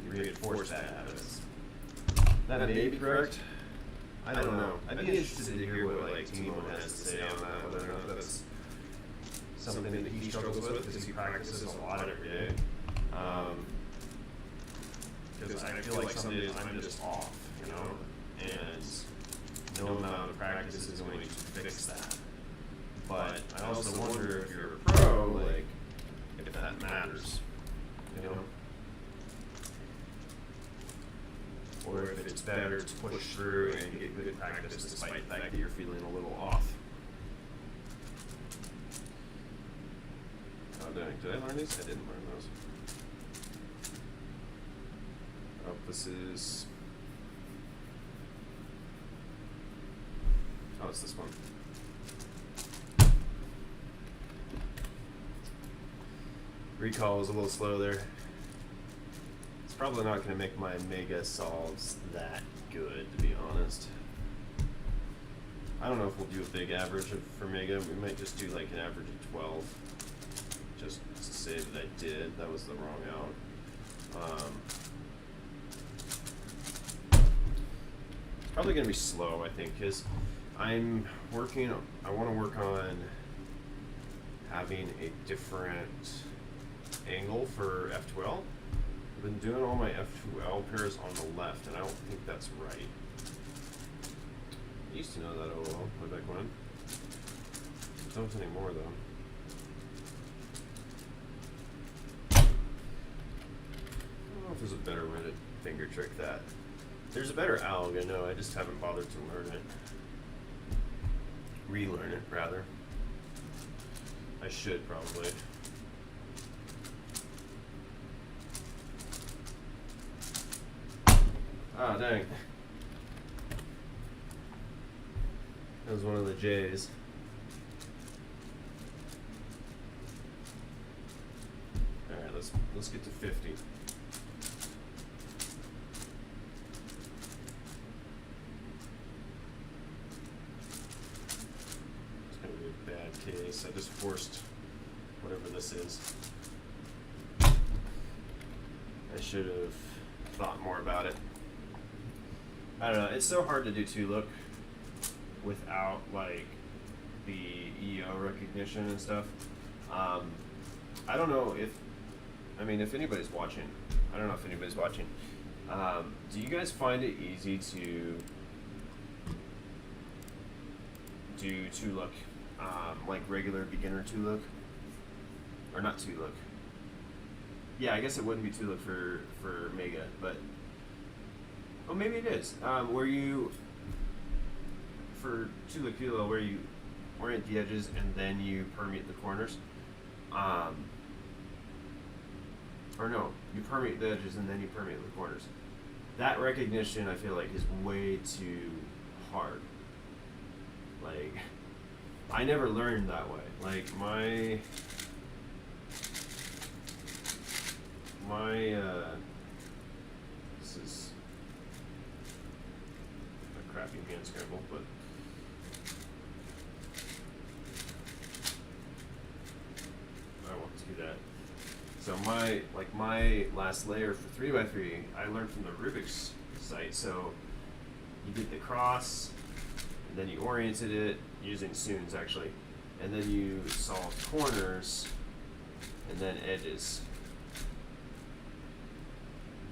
He reinforced bad habits. That may be correct. I don't know. I'd be interested to hear what like Timo has to say on that, whether or not that's something that he struggles with because he practices a lot every day. Because I feel like some days I'm just off, you know, and no amount of practice is going to fix that. But I also wonder if you're a pro, like, if that matters, you know? Or if it's better to push through and get good practice despite the fact that you're feeling a little off. Oh, dang, did I learn these? I didn't learn those. Oh, this is... Oh, it's this one. Recall was a little slow there. It's probably not going to make my mega solves that good, to be honest. I don't know if we'll do a big average for mega. We might just do like an average of 12. Just to say that I did. That was the wrong out. It's probably going to be slow, I think, because I want to work on having a different angle for F2L. I've been doing all my F2L pairs on the left, and I don't think that's right. I used to know that OL way back when. I don't anymore, though. I don't know if there's a better way to finger trick that. There's a better alg, I know, I just haven't bothered to learn it. Relearn it, rather. I should, probably. Ah, dang. That was one of the J's. Alright, let's get to 50. It's gonna be a bad case. I just forced whatever this is. I should have thought more about it. I don't know, it's so hard to do 2-look without like the EO recognition and stuff. I don't know if anybody's watching. I don't know if anybody's watching. Do you guys find it easy to do 2-look, like regular beginner 2-look? Or not 2-look. Yeah, I guess it wouldn't be 2-look for Mega, but oh, maybe it is. Where you, for 2-look Kilo, where you orient the edges and then you permeate the corners. Or no, you permeate the edges and then you permeate the corners. That recognition, I feel like, is way too hard. Like, I never learned that way. Like, my this is a crappy hand scramble, but I won't do that. So my last layer for 3x3, I learned from the Rubik's site. So you did the cross, and then you oriented it using Soons actually, and then you solved corners, and then edges.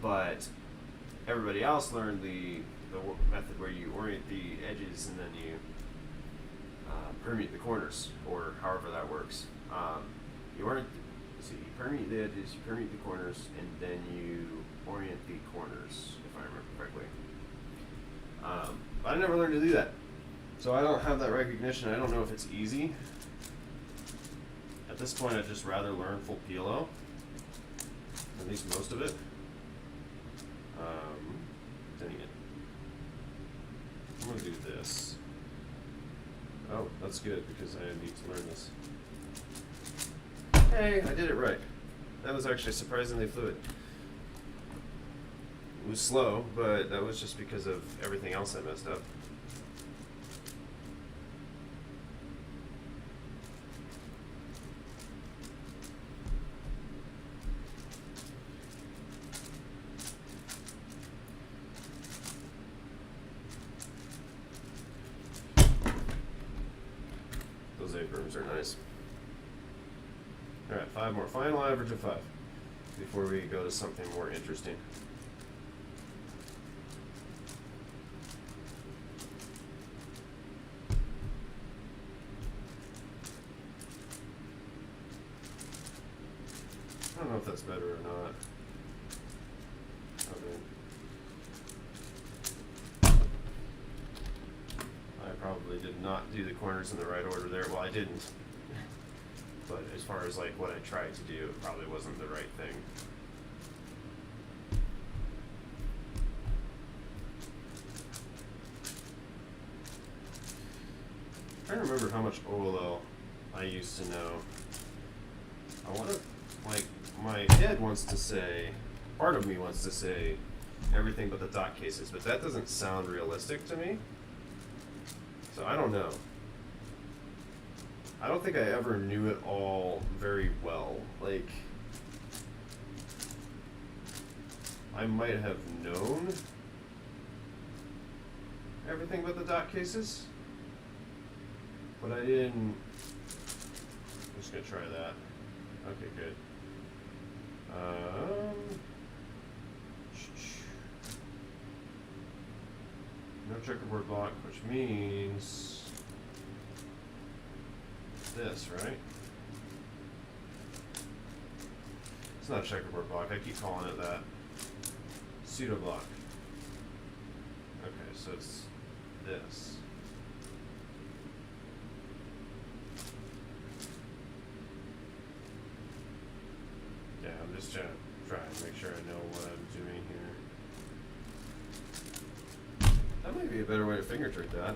But everybody else learned the method where you orient the edges and then you permeate the corners, or however that works. You permeate the edges, you permeate the corners, and then you orient the corners, if I remember correctly. But I never learned to do that. So I don't have that recognition. I don't know if it's easy. At this point, I'd just rather learn full PLO, at least most of it. Dang it. I'm going to do this. Oh, that's good, because I need to learn this. Hey, I did it right. That was actually surprisingly fluid. It was slow, but that was just because of everything else I messed up. Those aprons are nice. Alright, 5 more. Final average of 5 before we go to something more interesting. I don't know if that's better or not. I probably did not do the corners in the right order there. Well, I didn't. But as far as like what I tried to do, it probably wasn't the right thing. I'm trying to remember how much OLL I used to know. I want to, like, my head wants to say, part of me wants to say everything but the dot cases, but that doesn't sound realistic to me. So I don't know. I don't think I ever knew it all very well. Like, I might have known everything but the dot cases, but I didn't. I'm just gonna try that. Okay, good. No checkerboard block, which means this, right? It's not a checkerboard block. I keep calling it that. Pseudo block. Okay, so it's this. Yeah, I'm just trying to make sure I know what I'm doing here. That might be a better way to finger trick that.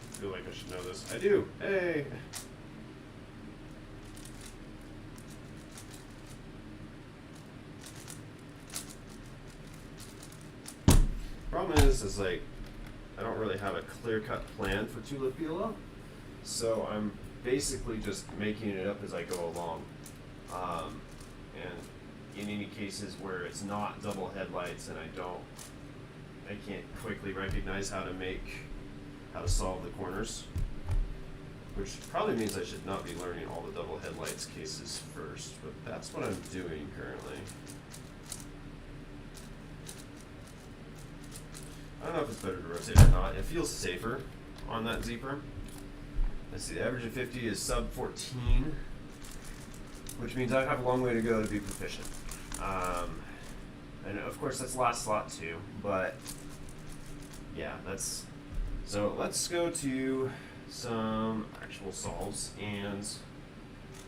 I feel like I should know this. I do. Hey. Problem is like I don't really have a clear-cut plan for Tulip PLO, so I'm basically just making it up as I go along. And in any cases where it's not double headlights and I can't quickly recognize how to solve the corners, which probably means I should not be learning all the double headlights cases first, but that's what I'm doing currently. I don't know if it's better to rotate or not. It feels safer on that Z-perm. Let's see, the average of 50 is sub 14. which means I have a long way to go to be proficient. And of course that's last slot too, but yeah, that's, so let's go to some actual solves, and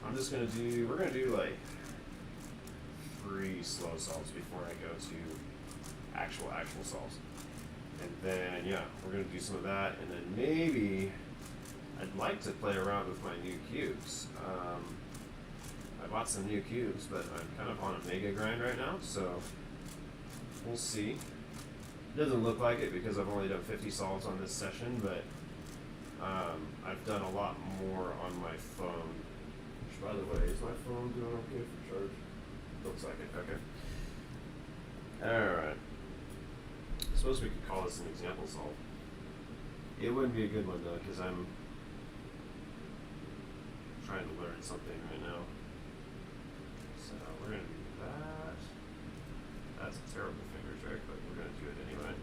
I'm just gonna do, we're gonna do like 3 slow solves before I go to actual solves. And then, yeah, we're gonna do some of that, and then maybe I'd like to play around with my new cubes. I bought some new cubes, but I'm kind of on a mega grind right now, so we'll see. It doesn't look like it because I've only done 50 solves on this session, but I've done a lot more on my phone. Which, by the way, is my phone doing okay for charge? Looks like it, okay. Alright. I suppose we could call this an example solve. It wouldn't be a good one though, because I'm trying to learn something right now. So we're going to do that. That's a terrible finger trick, but we're going to do it anyway.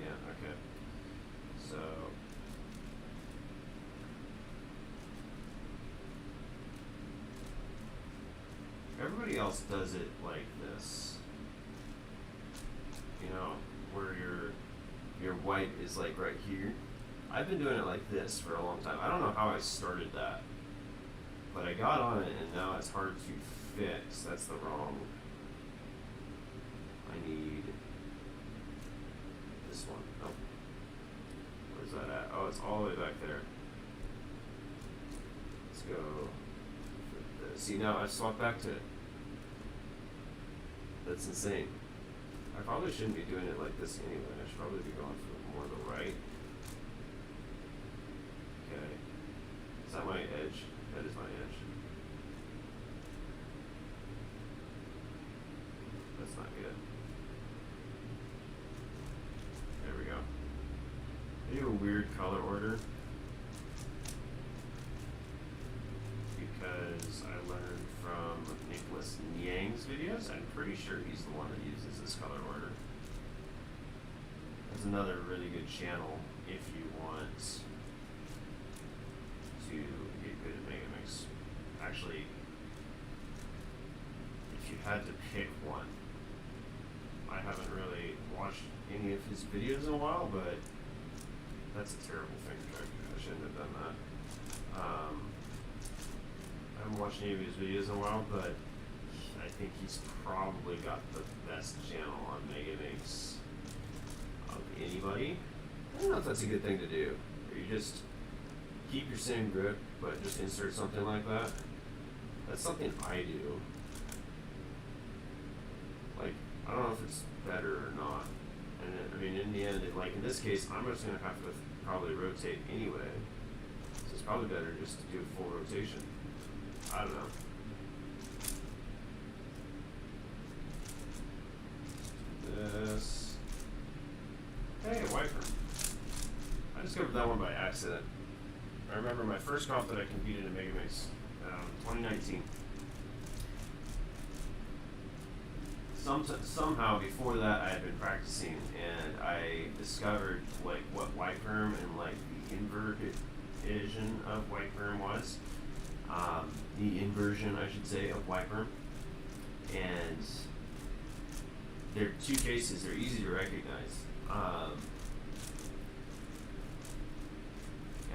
Yeah, okay. So everybody else does it like this. You know, where your white is like right here. I've been doing it like this for a long time. I don't know how I started that, but I got on it and now it's hard to fix. That's the wrong. I need this one. Oh, where's that at? Oh, it's all the way back there. Let's go. See, now I swapped back to it. That's insane. I probably shouldn't be doing it like this anyway. I should probably be going for more to the right. Okay. Is that my edge? That is my edge. That's not good. There we go. I do a weird color order because I learned from Nicholas Niang's videos. I'm pretty sure he's the one that uses this color order. There's another really good channel if you want to get good at Megamix. Actually, if you had to pick one, I haven't really watched any of his videos in a while, but that's a terrible finger trick. I shouldn't have done that. I haven't watched any of his videos in a while, but I think he's probably got the best channel on Megamix of anybody. I don't know if that's a good thing to do. Or you just keep your same grip, but just insert something like that. That's something I do. Like, I don't know if it's better or not. And I mean, in the end, like in this case, I'm just gonna have to probably rotate anyway. So it's probably better just to do a full rotation. I don't know. This. Hey, a wiper. I discovered that one by accident. I remember my first comp that I competed in Megamix, 2019. Somehow before that I had been practicing, and I discovered like what white perm and like the inversion of white perm was. The inversion, I should say, of white perm. And there are two cases. They're easy to recognize.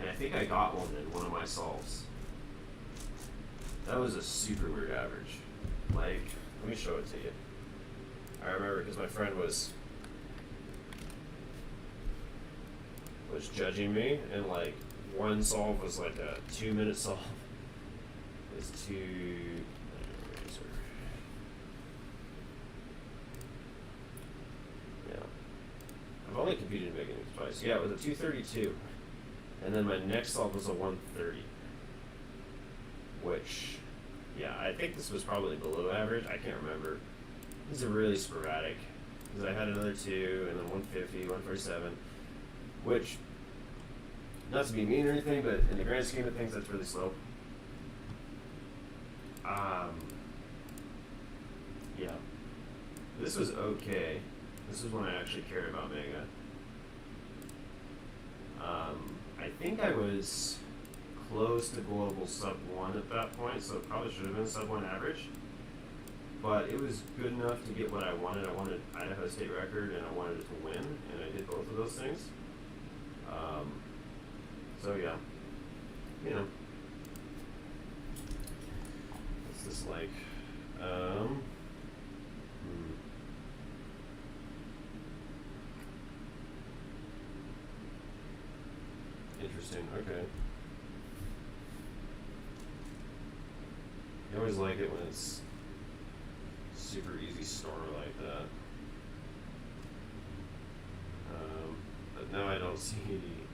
And I think I got one in one of my solves. That was a super weird average. Like, let me show it to you. I remember because my friend was judging me, and like one solve was like a 2-minute solve. It's yeah. I've only competed in Megamix twice. Yeah, it was a 232. And then my next solve was a 130. Which, yeah, I think this was probably below average. I can't remember. These are really sporadic. Because I had another 2, and then 150, 147. Which, not to be mean or anything, but in the grand scheme of things, that's really slow. Yeah. This was okay. This was when I actually cared about Mega. I think I was close to global sub 1 at that point, so it probably should have been sub 1 average. But it was good enough to get what I wanted. I wanted Idaho State record and I wanted it to win, and I did both of those things. So yeah, you know, what's this like? Interesting. Okay. You always like it when it's super easy store like that. But now I don't see any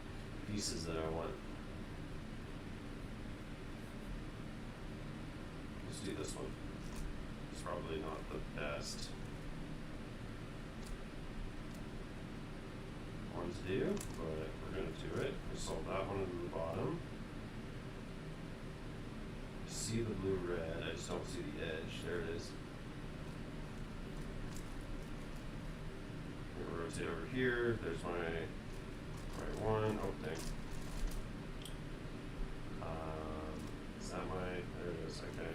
pieces that I want. Let's do this one. It's probably not the best one to do, but we're going to do it. We solve that one in the bottom. See the blue red, I just don't see the edge. There it is. I'm gonna rotate over here. There's my right one. Oh, dang. Is that my? There it is. Okay.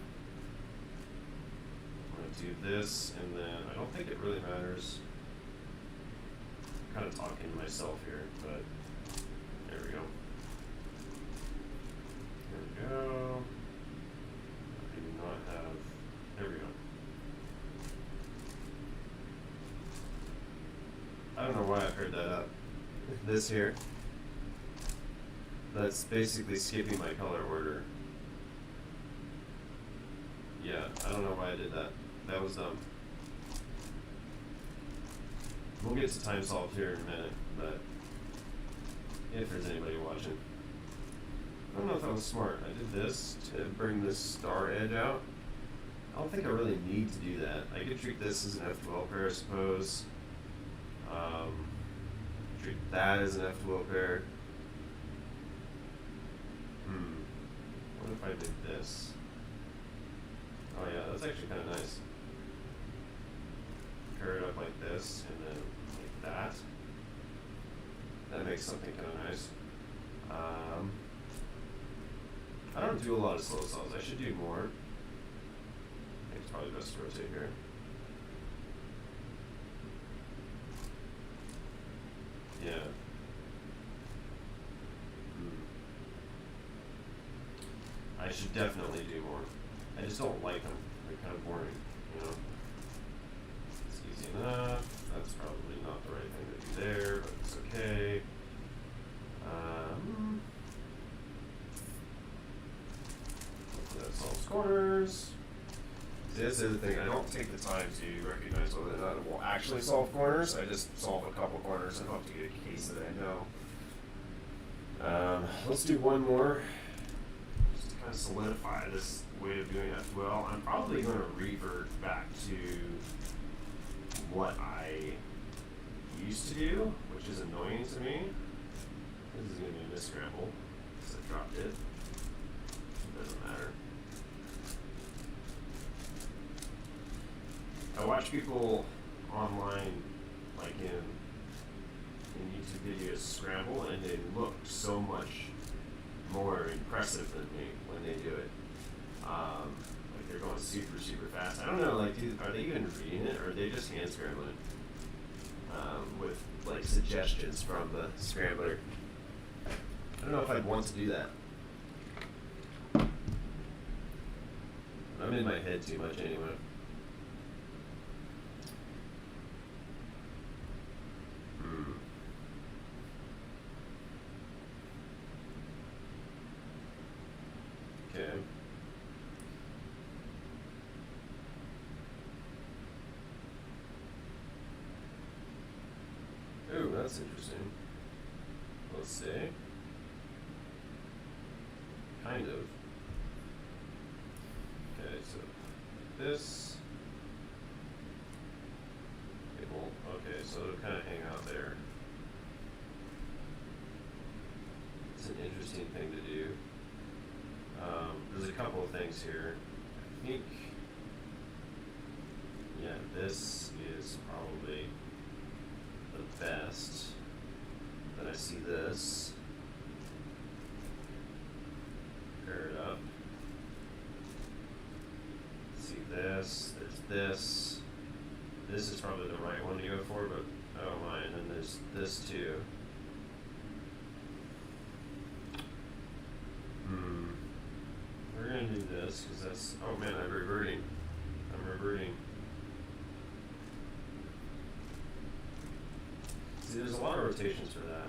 I'm gonna do this, and then I don't think it really matters. I'm kind of talking to myself here, but there we go. There we go. I do not have. There we go. I don't know why I paired that up. This here. That's basically skipping my color order. Yeah, I don't know why I did that. That was dumb. We'll get to time solved here in a minute, but if there's anybody watching. I don't know if that was smart. I did this to bring this star edge out. I don't think I really need to do that. I could treat this as an F12 pair, I suppose. Treat that as an F12 pair. What if I did this? Oh yeah, that's actually kind of nice. Pair it up like this, and then like that. That makes something kind of nice. I don't do a lot of slow solves. I should do more. I think it's probably best to rotate here. Yeah. I should definitely do more. I just don't like them. They're kind of boring, you know. It's easy enough. That's probably not the right thing to do there, but it's okay. Hopefully that solves corners. See, that's the other thing. I don't take the time to recognize whether or not it will actually solve corners. I just solve a couple corners and hope to get a case that I know. Let's do one more. Just to kind of solidify this way of doing it. Well, I'm probably going to revert back to what I used to do, which is annoying to me. This is going to be a misscramble because I dropped it. It doesn't matter. I watch people online, like in YouTube videos, scramble, and they look so much more impressive than me when they do it. Like they're going super, super fast. I don't know, like, are they even reading it, or are they just hand scrambling? With like suggestions from the scrambler. I don't know if I'd want to do that. I'm in my head too much anyway. Okay. Ooh, that's interesting. Let's see. Kind of. Okay, so this. It won't. Okay, so it'll kind of hang out there. It's an interesting thing to do. There's a couple of things here. I think, yeah, this is probably the best. Then I see this. pair it up. See this, there's this. This is probably the right one to go for, but I don't mind. And there's this too. We're gonna do this because that's. Oh man, I'm reverting. See, there's a lot of rotations for that,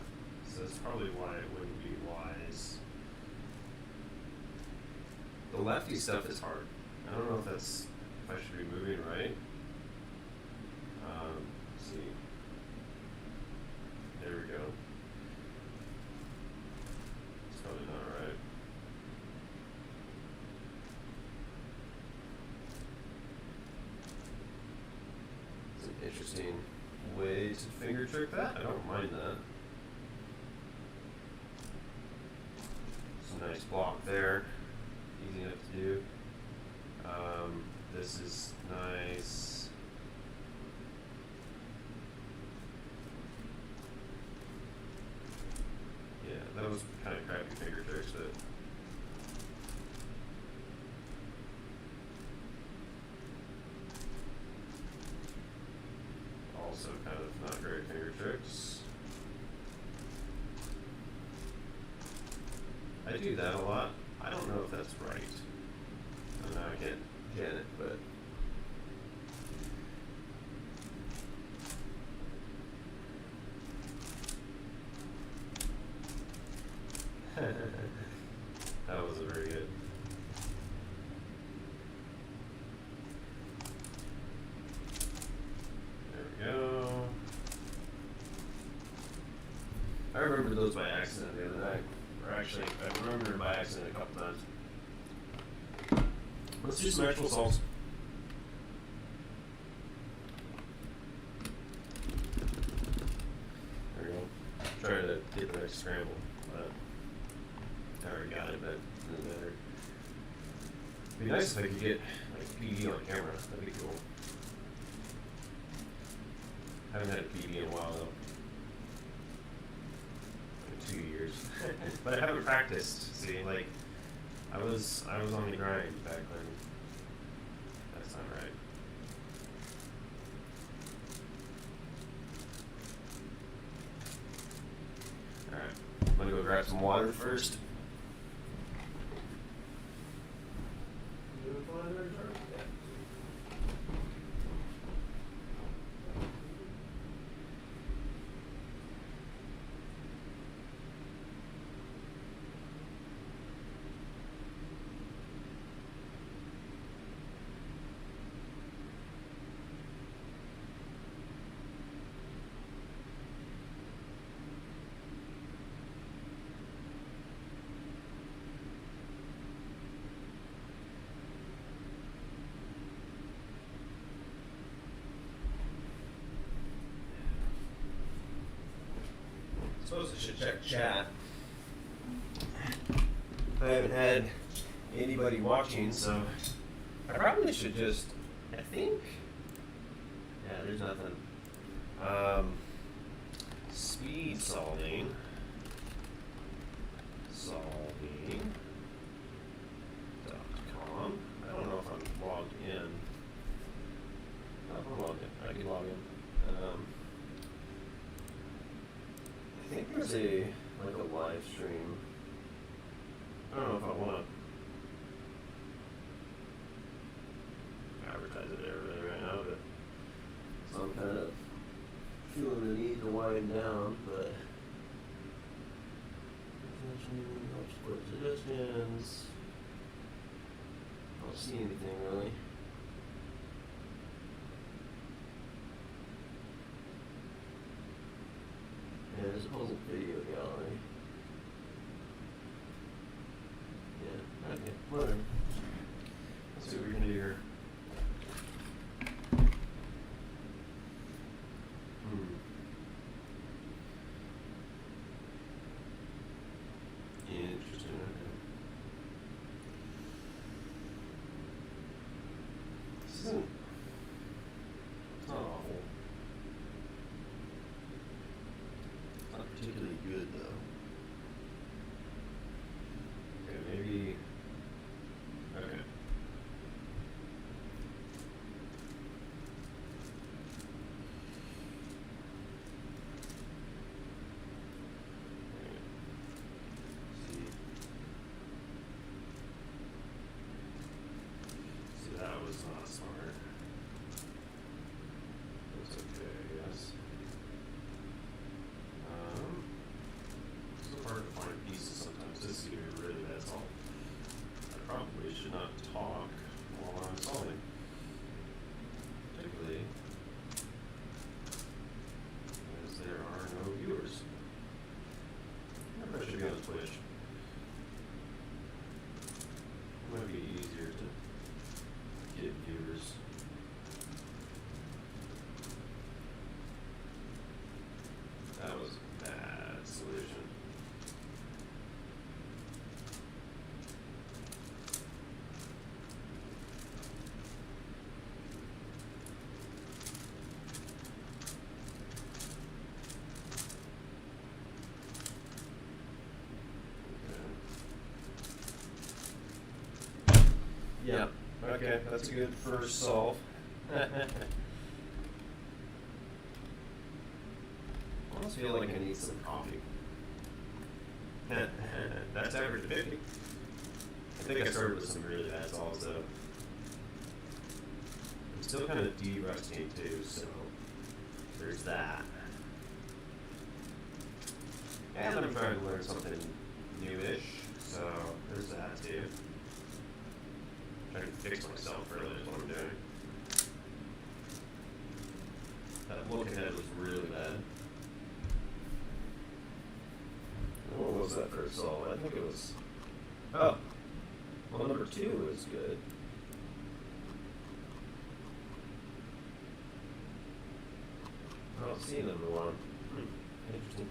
so that's probably why it wouldn't be wise. The lefty stuff is hard. I don't know if I should be moving right. Let's see. There we go. It's probably not right. It's an interesting way to finger trick that. I don't mind that. It's a nice block there. Easy enough to do. This is nice. Yeah, that was kind of crappy finger tricks, but also kind of not great finger tricks. I do that a lot. I don't know if that's right. I don't know, I can't get it, but that wasn't very good. There we go. I remembered those by accident the other night. Or actually, I remembered them by accident a couple times. Let's do some actual salts. There we go. Trying to get the next scramble, but I already got it, but it doesn't matter. It'd be nice if I could get like PD on camera. That'd be cool. Haven't had a PD in a while though. Like 2 years. But I haven't practiced. See, like I was on the grind back then. That's not right. Alright. I'm gonna go grab some water first. Suppose I should check chat. I haven't had anybody watching, so I probably should just. I think. Yeah, there's nothing. Speed solving. Solving.com. I don't know if I'm logged in. No, I'm logged in. I can log in. I think there's like a live stream. I don't know if I want to advertise it to everybody right now, but so I'm kind of feeling the need to wind down, but split suggestions. I don't see anything really. Yeah, there's a puzzle video gallery. Yeah, okay, whatever. Let's see what we can do here. Interesting, okay. This isn't, it's not awful. Not particularly good though. Okay, maybe was not smart. That's okay, I guess. It's so hard to find pieces sometimes. This is gonna be really bad solve. I probably should not talk while I'm solving. Particularly as there are no viewers. Maybe I should be on Twitch. It might be easier to get viewers. That was a bad solution. Yeah. Okay, that's a good first solve. I almost feel like I need some coffee. That's average 50. I think I started with some really bad solves though. I'm still kind of de-rusting too, so there's that. And I'm trying to learn something newish, so there's that too. Trying to fix myself really is what I'm doing. That look ahead was really bad. What was that first solve? I think it was. Oh. Well, number 2 is good. I don't see number 1. Interesting.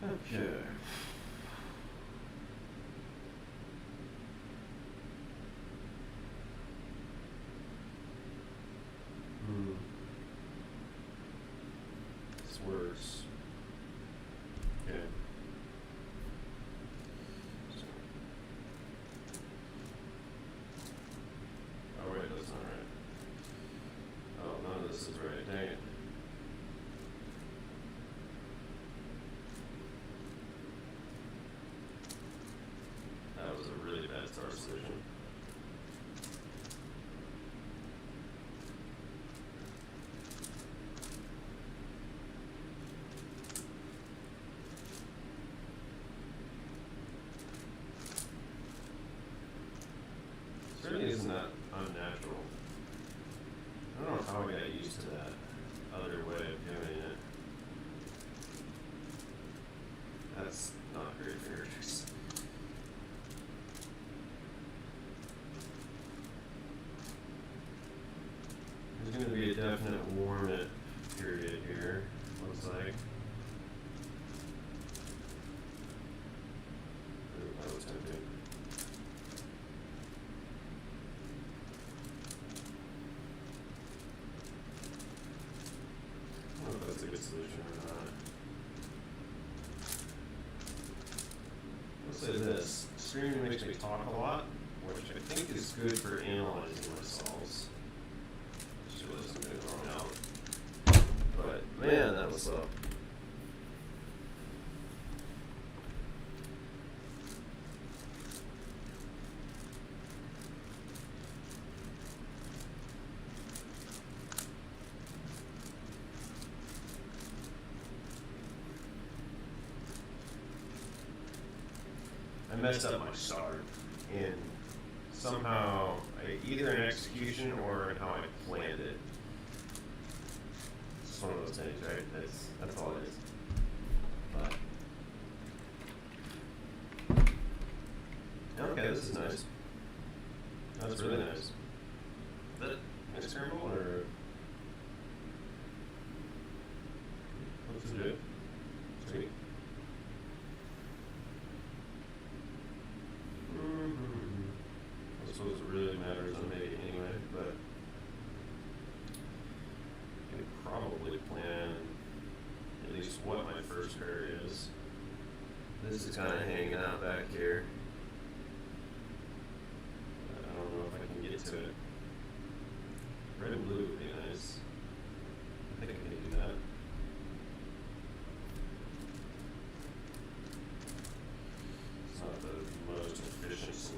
Okay. This works. Okay. Oh wait, that's not right. Oh, none of this is right. Dang it. That was a really bad star solution. Certainly isn't that unnatural. I don't know how I got used to that other way of doing it. That's not great for your tricks. There's going to be a definite warm it period here, looks like. Ooh, that was tempting. I don't know if that's a good solution or not. Let's say this. Streaming makes me talk a lot, which I think is good for analyzing my solves. Just realized I'm getting thrown out. But man, that was slow. I messed up my start in somehow either in execution or in how I planned it. It's one of those things, right? That's all it is. But okay, this is nice. That's really nice. Is that an scramble or what's it do? Sweet. I suppose it really matters on maybe anyway, but I can probably plan at least what my first pair is. This is kind of hanging out back here. I don't know if I can get to it. Red and blue would be nice. I think I can do that. It's not the most efficient solution.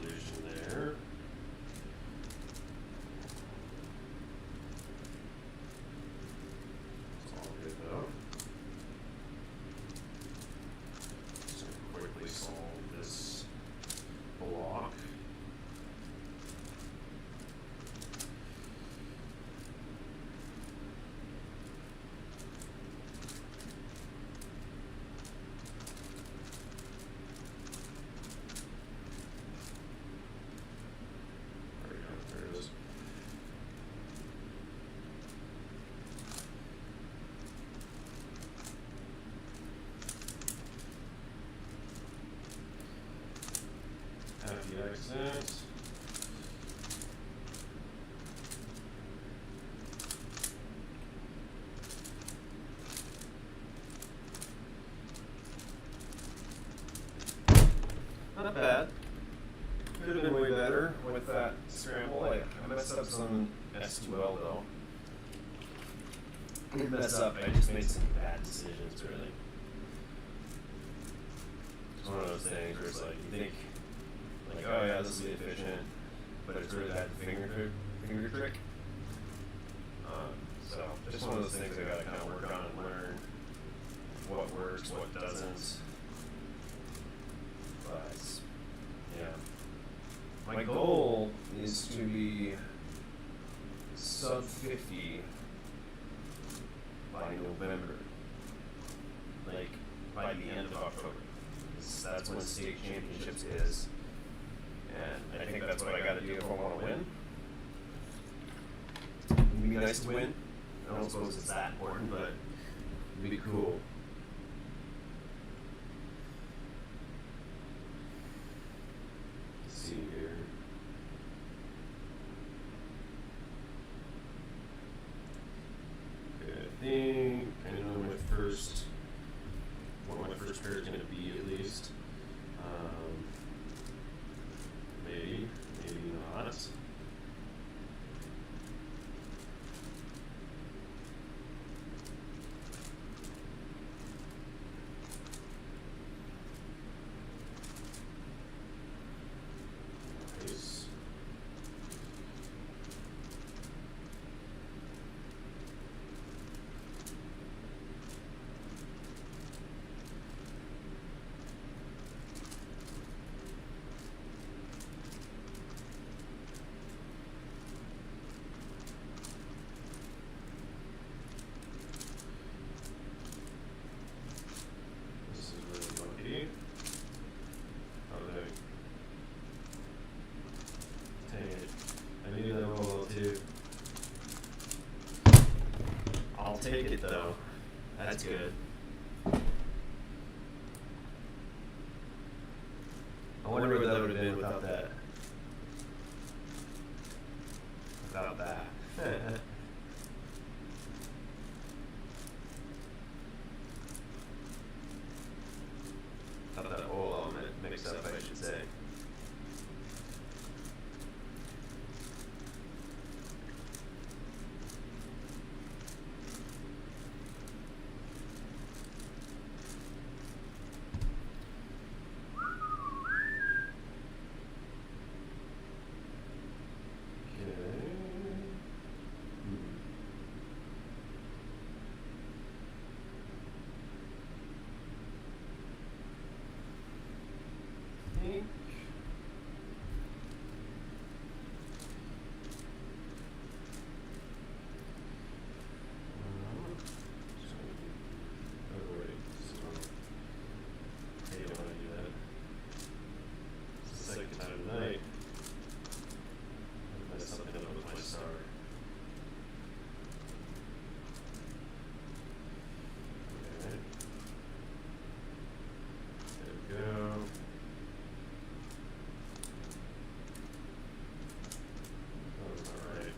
the accent. Not bad. Could have been way better with that scramble. Like, I messed up some S2L though. I didn't mess up, I just made some bad decisions, really. It's one of those things where it's like, you think, like, oh yeah, this will be efficient, but it's really bad finger trick. So, just one of those things I gotta kind of work on and learn what works, what doesn't. But, yeah. My goal is to be sub 50 by November, like by the end of October. That's when state championships is, and I think that's what I got to do if I want to win. It'd be nice to win. I don't suppose it's that important, but it'd be cool. Let's see here. I think I know what my first pair is going to be at least. Maybe not. Nice. This is really lucky. Oh, dang it. I knew that roll too. I'll take it though. That's good. I wonder what that would have been without that. Without that. Without that whole element mixed up, I should say. Think. Oh wait, hey, you don't want to do that. It's the second time tonight. I messed something up with my star. Okay. There we go. Alright.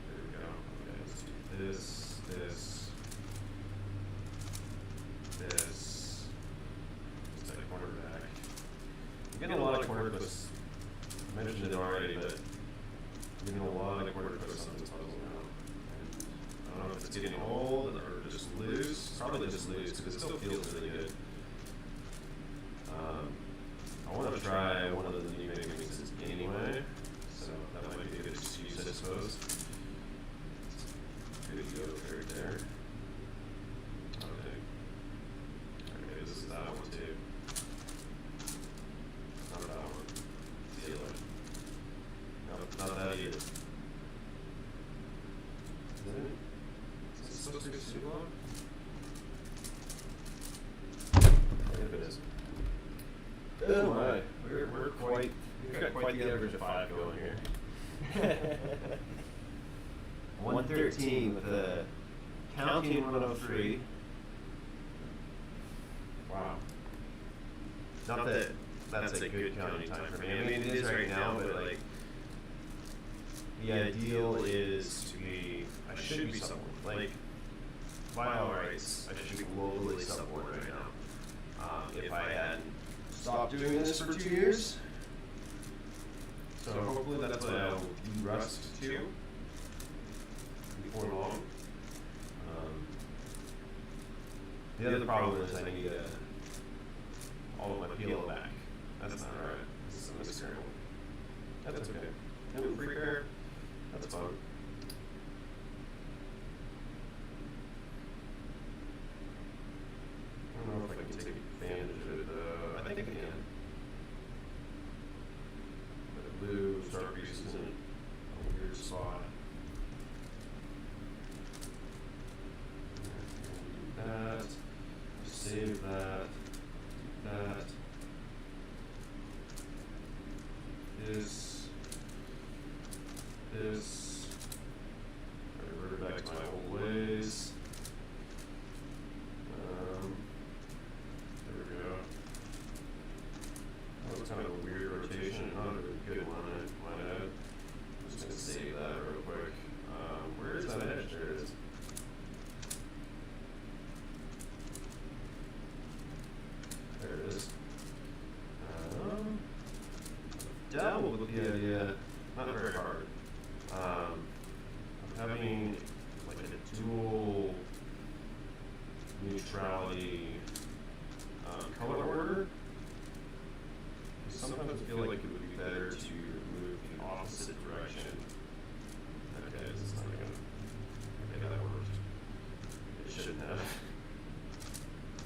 There we go. Okay, let's do this, this. It's like a quarterback. I'm getting a lot of quarter clips. I mentioned it already, but I'm getting a lot of quarter clips on this puzzle now. And I don't know if it's getting old or just loose. Probably just loose because it still feels really good. I want to try one of the new mixes anyway, so that might be a good excuse, I suppose. Good to go right there. Okay. Okay, this is that one too. Not that one. The other. No, not that either. Is it? Is it supposed to be super long? Yep, it is. Oh my, we've got quite the average of 5 going here. 113 with a counting 103. Wow. Not that that's a good counting time for me. I mean, it is right now, but like, the ideal is to be, I should be someone. Like, by all rights, I should be globally someone right now. If I had stopped doing this for 2 years. So hopefully that's what I'll do Rust to before long. The other problem is I need all of my PL back. That's not right. This is a miscarriage. That's okay. And free pair, that's fun. I don't know if I can take advantage of it. I think I can. But the blue Starpiece is in a weird spot. Do that. Save that. Do that. This. I revert back to my old ways. There we go. That was kind of a weird rotation, not a really good one, I might add. I'm just gonna save that real quick. Where is that edge? There it is. There it is. Dabble with the idea, not very hard. I'm having like a dual neutrality color order. Sometimes I feel like it would be better to move the opposite direction. Okay, this is not gonna. Okay, that worked. It shouldn't have.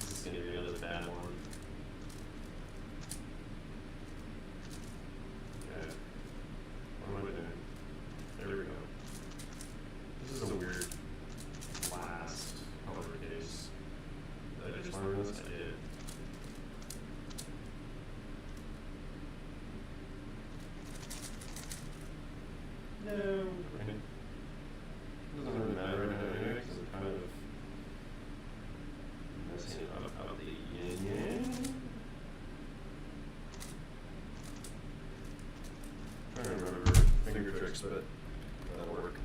This is gonna be another bad one. Okay. What am I doing? There we go. This is a weird last color case. Did I just learn this? I did. No. Okay. It doesn't really matter right now anyway, because I'm kind of messing it up out the yin-yang. Trying to remember finger tricks, but that'll work.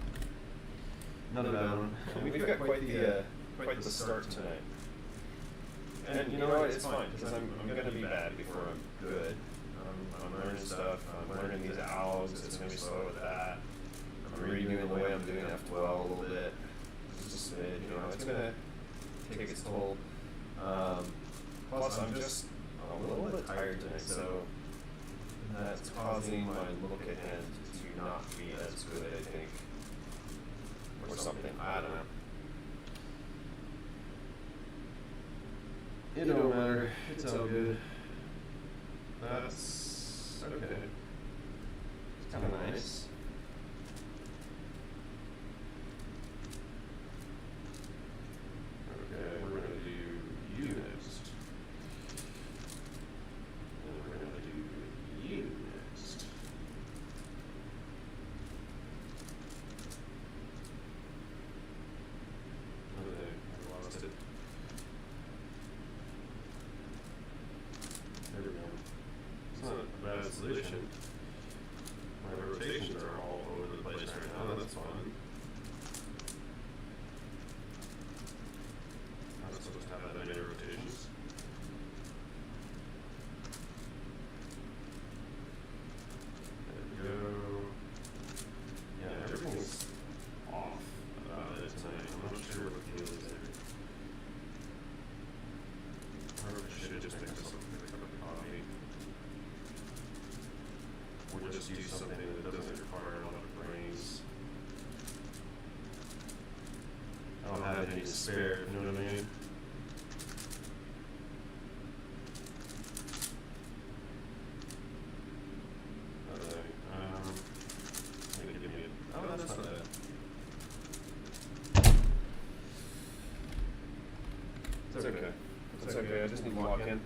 Another bad one. We've got quite the start tonight. And you know what? It's fine, because I'm going to be bad before I'm good. I'm learning stuff. I'm learning these algs. It's going to be slow with that. I'm redoing the way I'm doing F12 a little bit. Just a smidge, you know. It's going to take its toll. Plus, I'm just a little bit tired tonight, so that's causing my look ahead to not be as good, I think. Or something. I don't know. It don't matter. It's all good. That's okay. It's kind of nice. Okay, we're gonna do you next. And we're gonna do you next. Okay, I lost it. There we go. It's not a bad solution. My rotations are all over the place right now, that's fun. I'm not supposed to have that many rotations. There we go. Yeah, everything's off about it tonight. I'm not sure what the deal is there. I should just make myself a cup of coffee. Or just do something that doesn't require a lot of brains. I don't have any to spare, you know what I mean? Give me a, oh, that's not bad. It's okay. It's okay, I just need to walk in.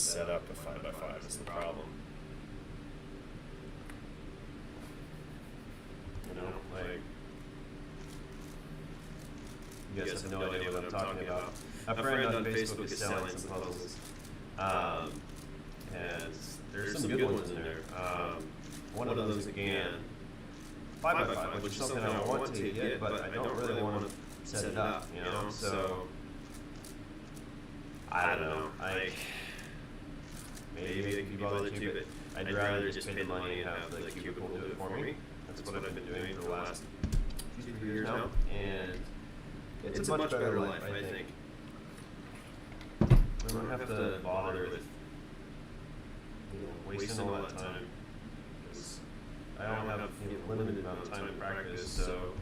set up a 5x5 is the problem. You know, like, you guys have no idea what I'm talking about. A friend on Facebook is selling some puzzles, and there's some good ones in there. One of those again, 5x5, which is something I want to get, but I don't really want to set it up, you know. So I don't know. Maybe they could be bothered to, but I'd rather just pay the money and have the cubicle do it for me. That's what I've been doing for the last 2 years now, and it's a much better life, I think. I don't have to bother with wasting all that time, because I don't have limited amount of time to practice. So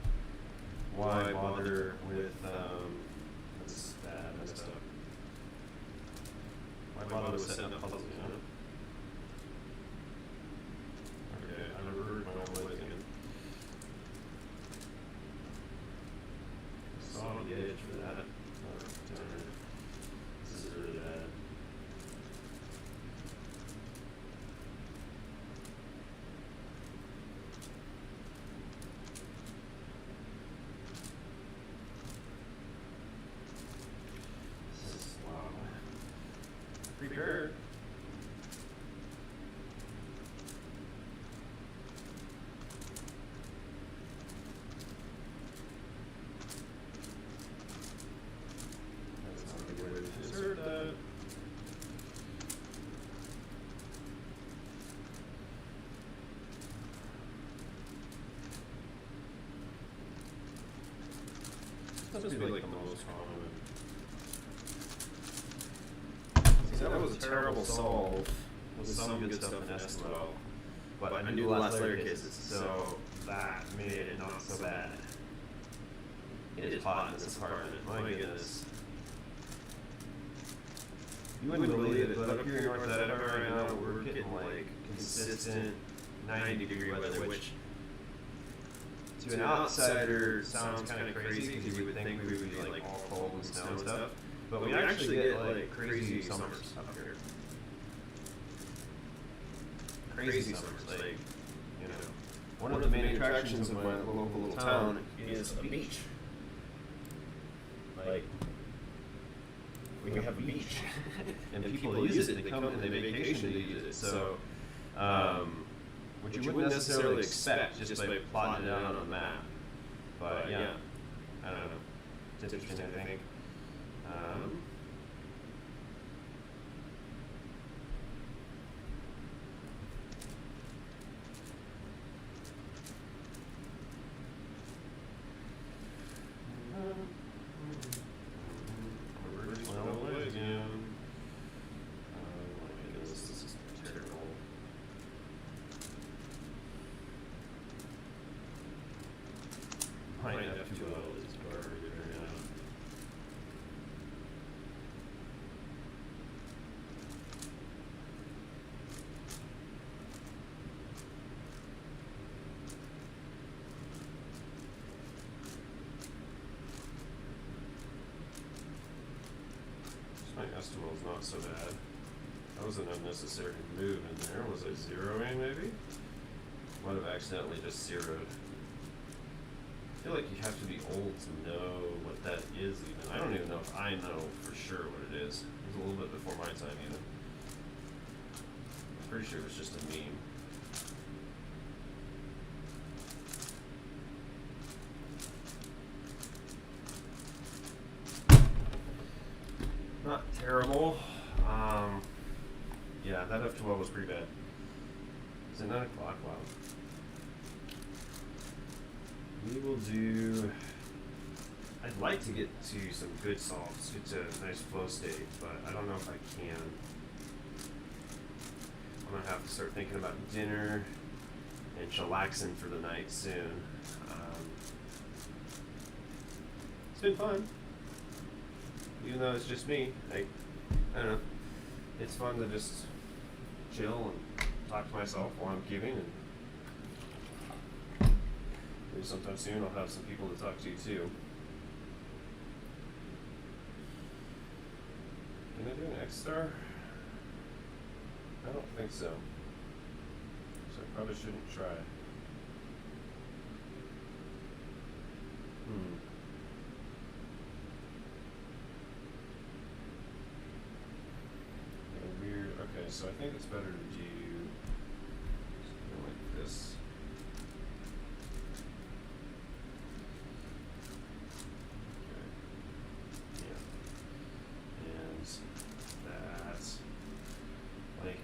why bother with that's bad, messed up. Why bother with setting up puzzles? You know? Okay, I remember my own legs again. Saw on the edge for that. This is really bad. This is wow. Prepare. That's not a good way to insert that. This must be like the most common. See, that was a terrible solve with some good stuff in SML, but I knew the last layer cases, so that made it not so bad. It is hot in this apartment, my goodness. You wouldn't believe it, but up here in North Edinburgh right now, we're getting like consistent 90-degree weather, which to an outsider sounds kind of crazy because you would think we would be like all cold and snow and stuff, but we actually get like crazy summers up here. Crazy summers, like, you know, one of the main attractions of my local little town is a beach. Like, we have a beach, and people use it. They come and they vacation to use it. So, which you wouldn't necessarily expect just by plotting it out on a map. But yeah, I don't know. It's interesting, I think. Might have F2L is garbage right now. My estimate is not so bad. That was an unnecessary move in there. Was I zeroing maybe? Might have accidentally just zeroed. I feel like you have to be old to know what that is even. I don't even know if I know for sure what it is. It was a little bit before my time even. I'm pretty sure it was just a meme. Not terrible. Yeah, that F12 was pretty bad. Is it 9 o'clock? Wow. We will do. I'd like to get to some good solves, get to a nice flow state, but I don't know if I can. I'm gonna have to start thinking about dinner and chillaxing for the night soon. It's been fun, even though it's just me. I don't know. It's fun to just chill and talk to myself while I'm cubing, and maybe sometime soon I'll have some people to talk to too. Can I do an X-Star? I don't think so. So I probably shouldn't try. Yeah, weird. Okay, so I think it's better to do something like this. Okay. Yeah. And that. Like,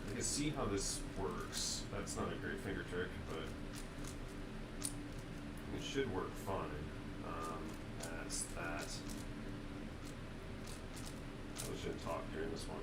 I can see how this works. That's not a great finger trick, but it should work fine. That's that. I shouldn't talk during this one.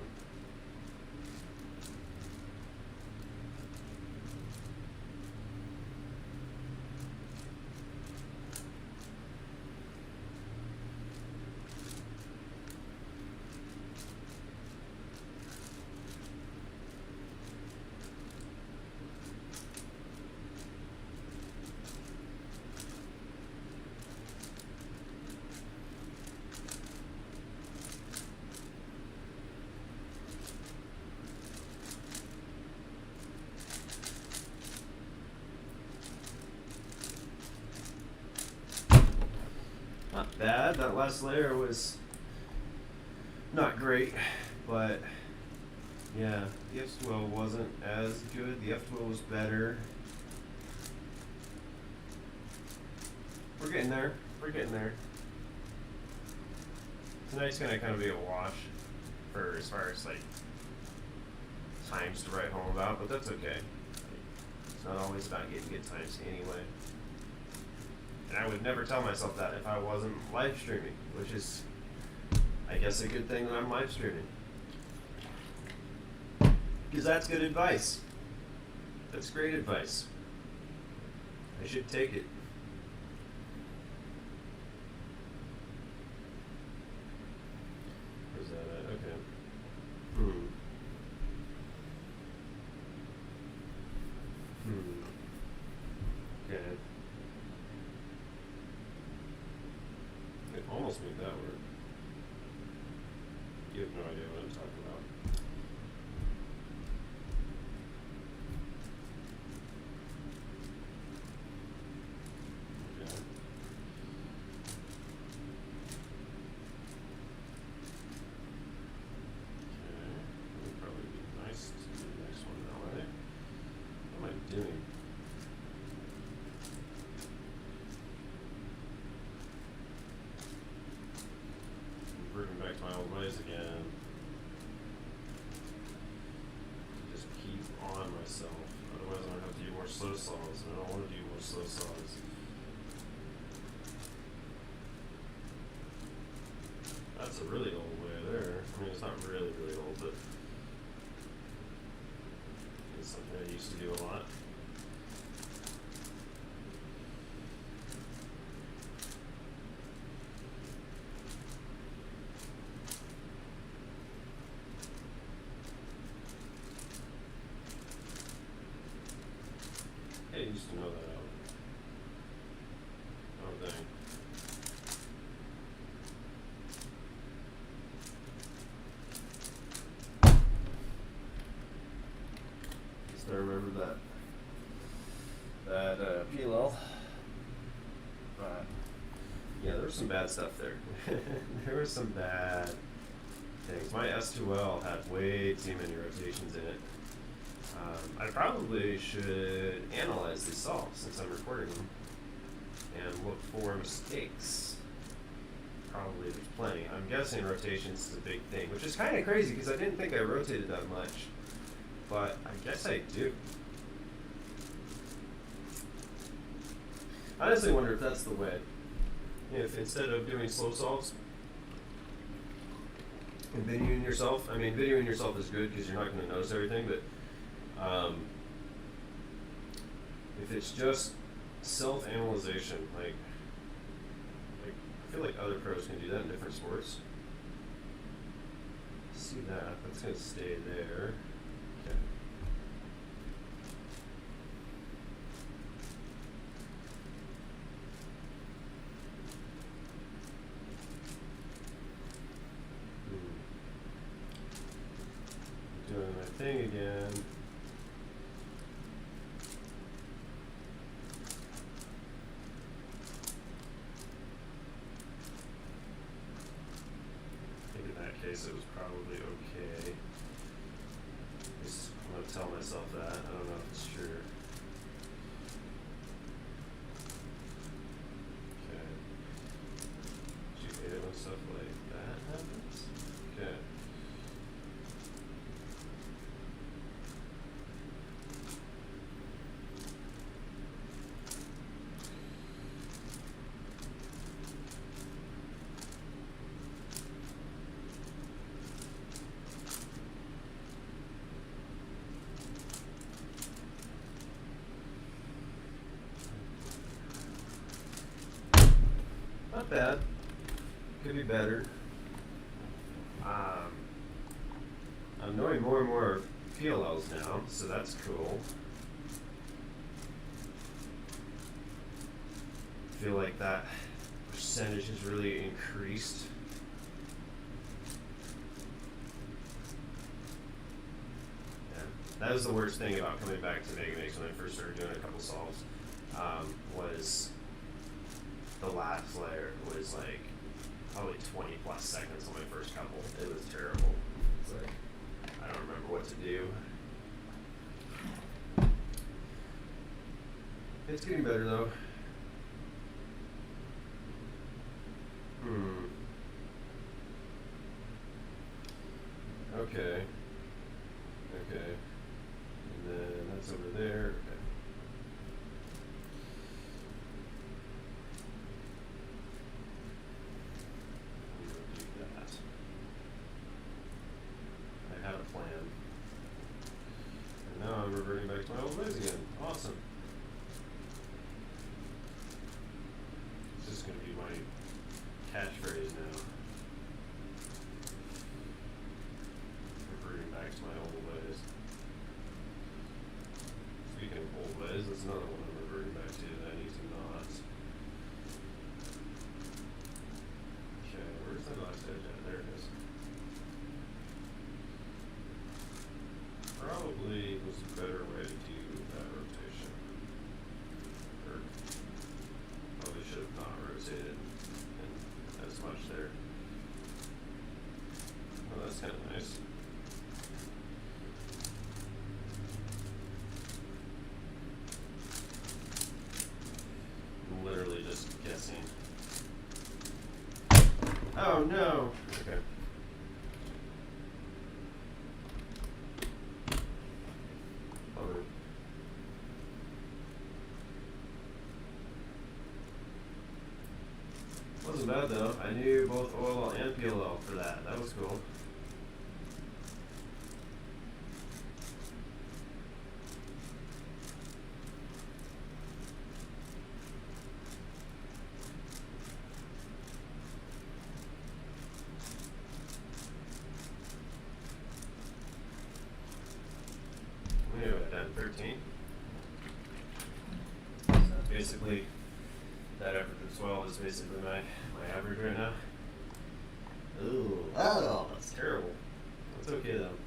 Not bad. That last layer was not great, but yeah, the F12 wasn't as good. The F12 was better. We're getting there. We're getting there. Tonight's gonna kind of be a wash for as far as like times to write home about, but that's okay. It's not always about getting good times anyway. And I would never tell myself that if I wasn't live streaming, which is, I guess, a good thing that I'm live streaming. Because that's good advice. That's great advice. I should take it. Where's that at? Okay. Okay. It almost made that work. You have no idea what I'm talking about. Okay. Okay. It would probably be nice to do the next one that way. What am I doing? Reverting back to my old ways again. Just keep on myself. Otherwise I'm gonna have to do more slow saws, and I don't want to do more slow saws. That's a really old way there. I mean, it's not really, really old, but it's something I used to do a lot. I used to know that out. Oh, dang. Still remember that PLL. But yeah, there was some bad stuff there. There was some bad things. My S2L had way too many rotations in it. I probably should analyze these solves since I'm recording them and look for mistakes. Probably there's plenty. I'm guessing rotations is a big thing, which is kind of crazy because I didn't think I rotated that much, but I guess I do. I honestly wonder if that's the way. If instead of doing slow solves and videoing yourself, I mean, videoing yourself is good because you're not going to notice everything, but if it's just self-analyzation, like I feel like other pros can do that in different sports. See that? That's going to stay there. Okay. Doing my bad. Could be better. I'm knowing more and more PLLs now, so that's cool. I feel like that percentage has really increased. Yeah, that was the worst thing about coming back to Megamix when I first started doing a couple solves. Was the last layer was like probably 20 plus seconds on my first couple. It was terrible. It's like I don't remember what to do. It's getting better though. Okay. Okay. And then that's over there. Okay. I'm gonna do that. I had a plan. And now I'm reverting back to my old ways again. Awesome. This is gonna be my catchphrase now. Reverting back to my old ways. Speaking of old ways, that's another one I'm reverting back to that I need to not. Okay, where's that last edge at? There it is. Probably was a better way to do that rotation. Or probably should have not rotated as much there. Oh, that's kind of nice. I'm literally just guessing. Oh no! Okay. Bummer. Wasn't bad though. I knew both OLL and PLL for that. That was cool. We knew it then, 13. So basically, that effort of 12 is basically my average right now. Ooh, oh, that's terrible. That's okay though.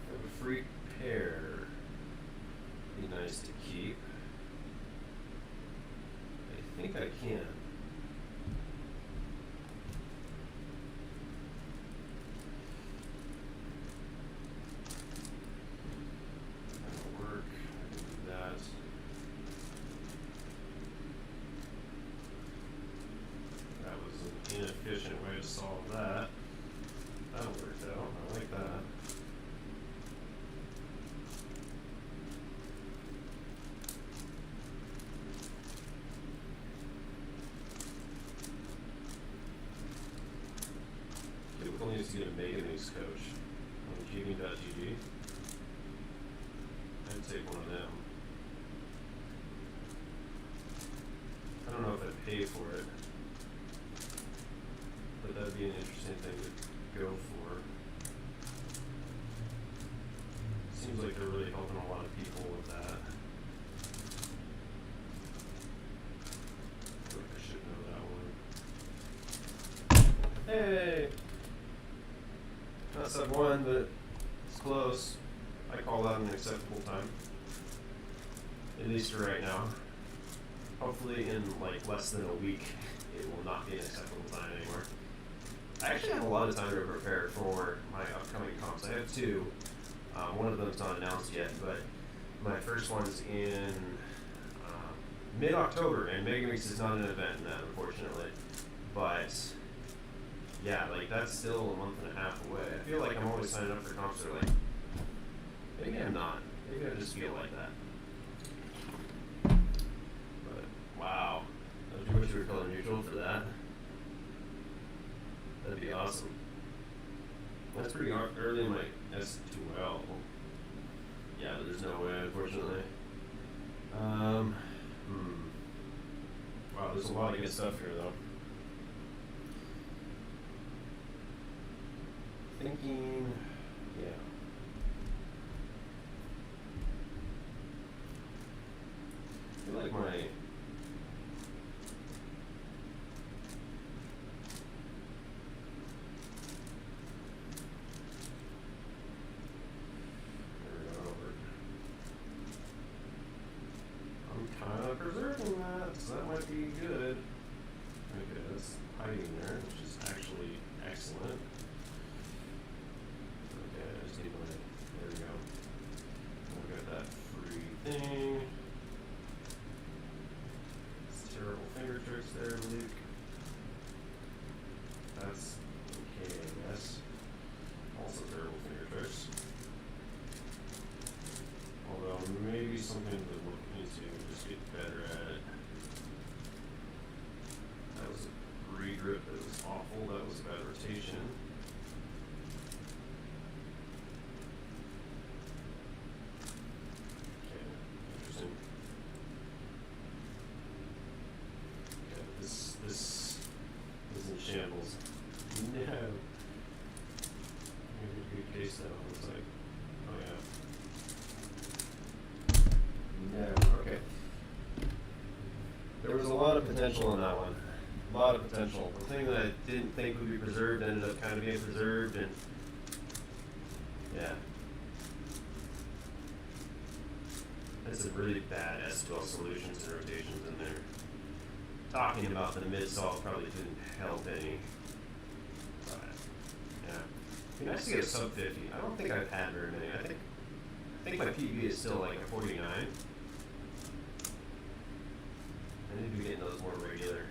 I have a free pair. Be nice to keep. I think I can. That'll work. I can do that. That was an inefficient way to solve that. That worked out. I like that. Typical needs to get a Megamix coach on gaming.gg. I'd take one of them. I don't know if I'd pay for it, but that'd be an interesting thing to go for. Seems like they're really helping a lot of people with that. I feel like I should know that one. Hey! Not sub 1, but it's close. I call that an acceptable time. At least for right now. Hopefully in like less than a week, it will not be an acceptable time anymore. I actually have a lot of time to prepare for my upcoming comps. I have two. One of them's not announced yet, but my first one's in mid-October, and Megamix is not an event in that, unfortunately. But yeah, like that's still a month and a half away. I feel like I'm always signing up for comps that are like, maybe I'm not. Maybe I just feel like that. But wow, I wish you were color neutral for that. That'd be awesome. That's pretty early in my S2L. Yeah, but there's no way, unfortunately. there's a lot of good stuff here, though. Thinking, yeah. I feel like my I'm kind of preserving that, so that might be good. Okay, that's hiding there, which is actually excellent. Okay, I just need my, there we go. I've got that free thing. It's terrible finger tricks there, Luke. That's okay, I guess. Also terrible finger tricks. Although maybe something to look into, just get better at it. That was a regrip that was awful, that was a bad rotation. Okay, interesting. Okay, this is in shambles. No. Maybe a good case though, looks like. Oh yeah. No, okay. There was a lot of potential in that one. A lot of potential. The thing that I didn't think would be preserved ended up kind of being preserved, and yeah. There's some really bad SQL solutions and rotations in there. Talking about the mid-salt probably didn't help any. But, yeah. It'd be nice to get a sub 50. I don't think I've had very many. I think my PB is still like a 49. I need to be getting those more regular.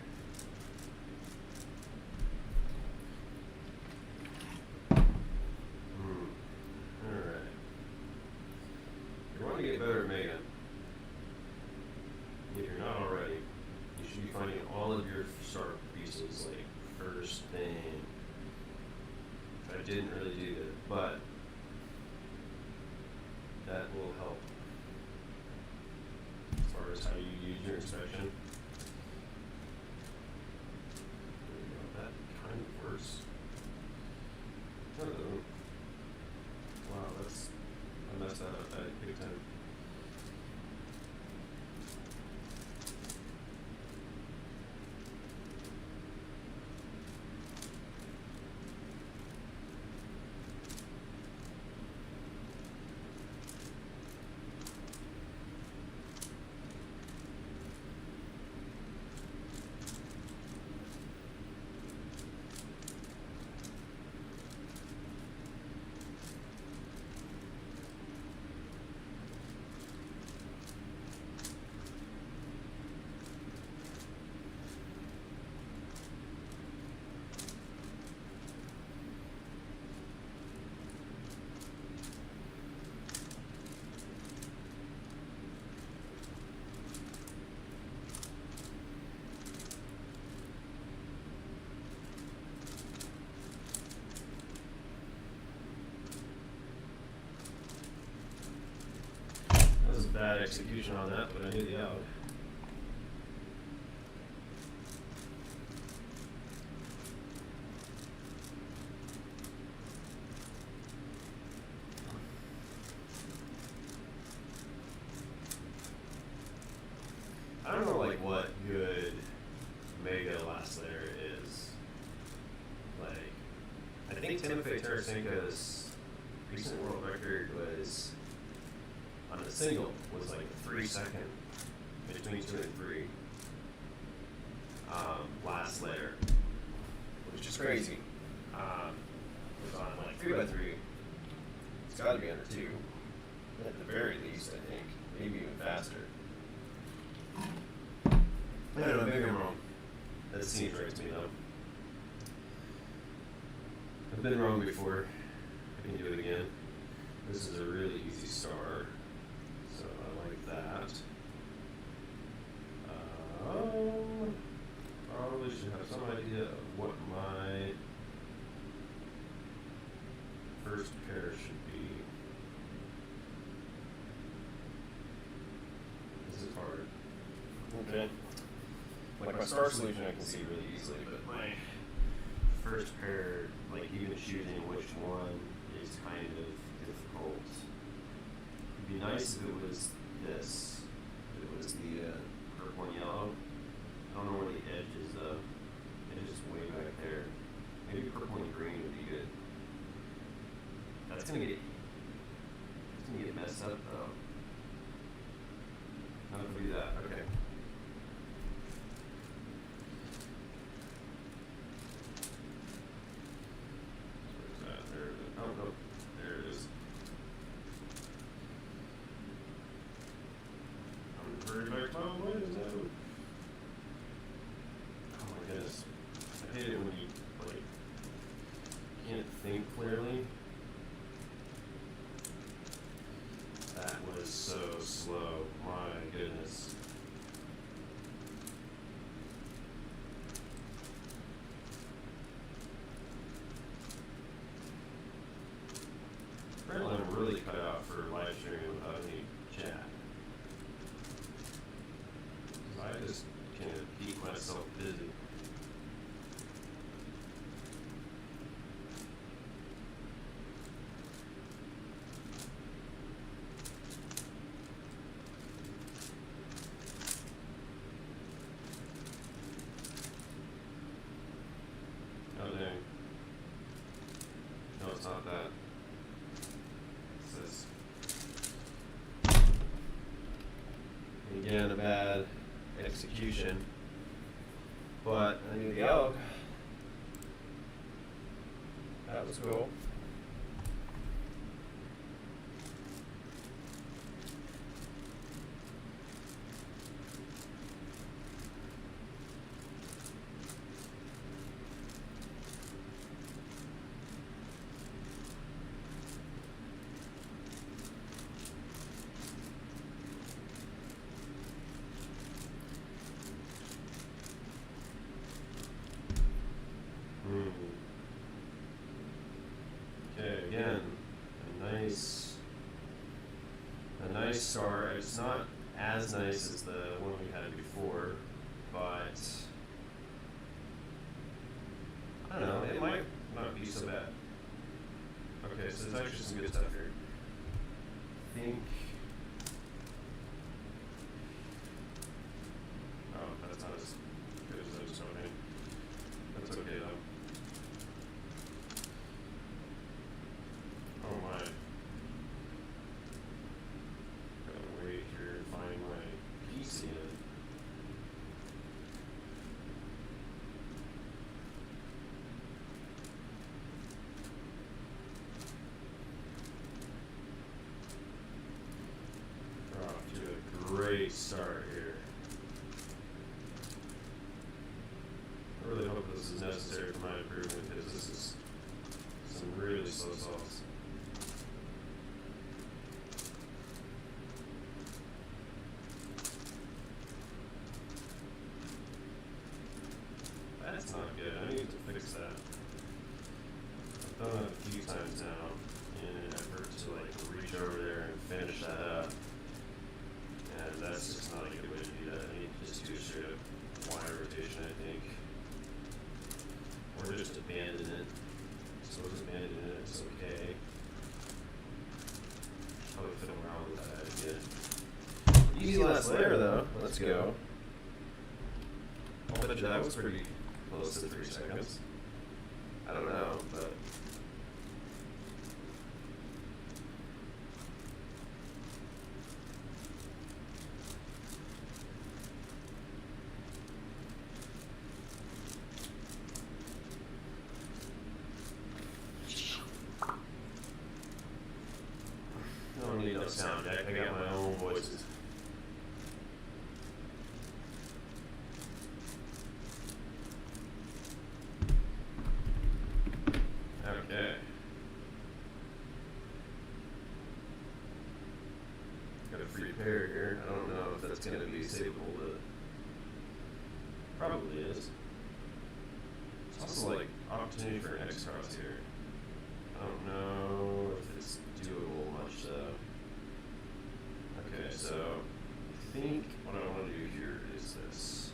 Alright. You want to get better at Mega. If you're not already, you should be finding all of your start pieces like first thing. I didn't really do that, but that will help as far as how you use your inspection. There we go. That kind of works. Wow, I messed that up big time. Bad execution on that, but I knew the out. I don't know like what good Mega last layer is. Like, I think Timofey Tarasenko's recent world record was on the single was like a 3 second between 2 and 3 last layer, which is crazy. It was on like 3x3. It's got to be under 2 at the very least, I think, maybe even faster. I don't know, maybe I'm wrong. That seems right to me though. I've been wrong before. I can do it again. This is a really easy star. So I like that. Probably should have some idea of what my first pair should be. This is hard. Okay. My my star solution I can see really easily, but my first pair, like even choosing which one is kind of difficult. It'd be nice if it was this. If it was the purple and yellow. I don't know where the edge is though. It is just way back there. Maybe purple and green would be good. That's gonna get messed up though. How do we do that? Okay. Where's that? There it is. Oh no. There it is. I'm very back to my windows now. Oh my goodness. I hate it when you like can't think clearly. That was so slow. My goodness. Apparently I'm really cut out for live streaming without any chat. I just can't keep myself busy. Oh dang. No, it's not that. It says again a bad execution. But I knew the elk. That was cool. Okay, again, a nice star. It's not as nice as the one we had before, but I don't know, it might not be so bad. Okay, so there's actually some good stuff here. I think. Oh, that's not as good as I was hoping. That's okay though. Oh my. Gotta wait here and find my PC in. We're off to a great start here. I really hope this is necessary for my improvement because this is some really slow salts. That's not good. I need to fix that. I've done it a few times now in an effort to like reach over there and finish that up. And that's just not a good way to do that. I need to just do a straight up wire rotation, I think. Or just abandon it. So just abandon it, it's okay. Probably fiddle around with that again. Easy last layer though. Let's go. I'll bet you that was pretty close to 3 seconds. I don't know, but I don't need no sound deck. I got my own voices. Okay. Got a free pair here. I don't know if that's going to be savable, but probably is. It's also like opportunity for an X-Cross here. I don't know if it's doable much though. Okay, so I think what I want to do here is this.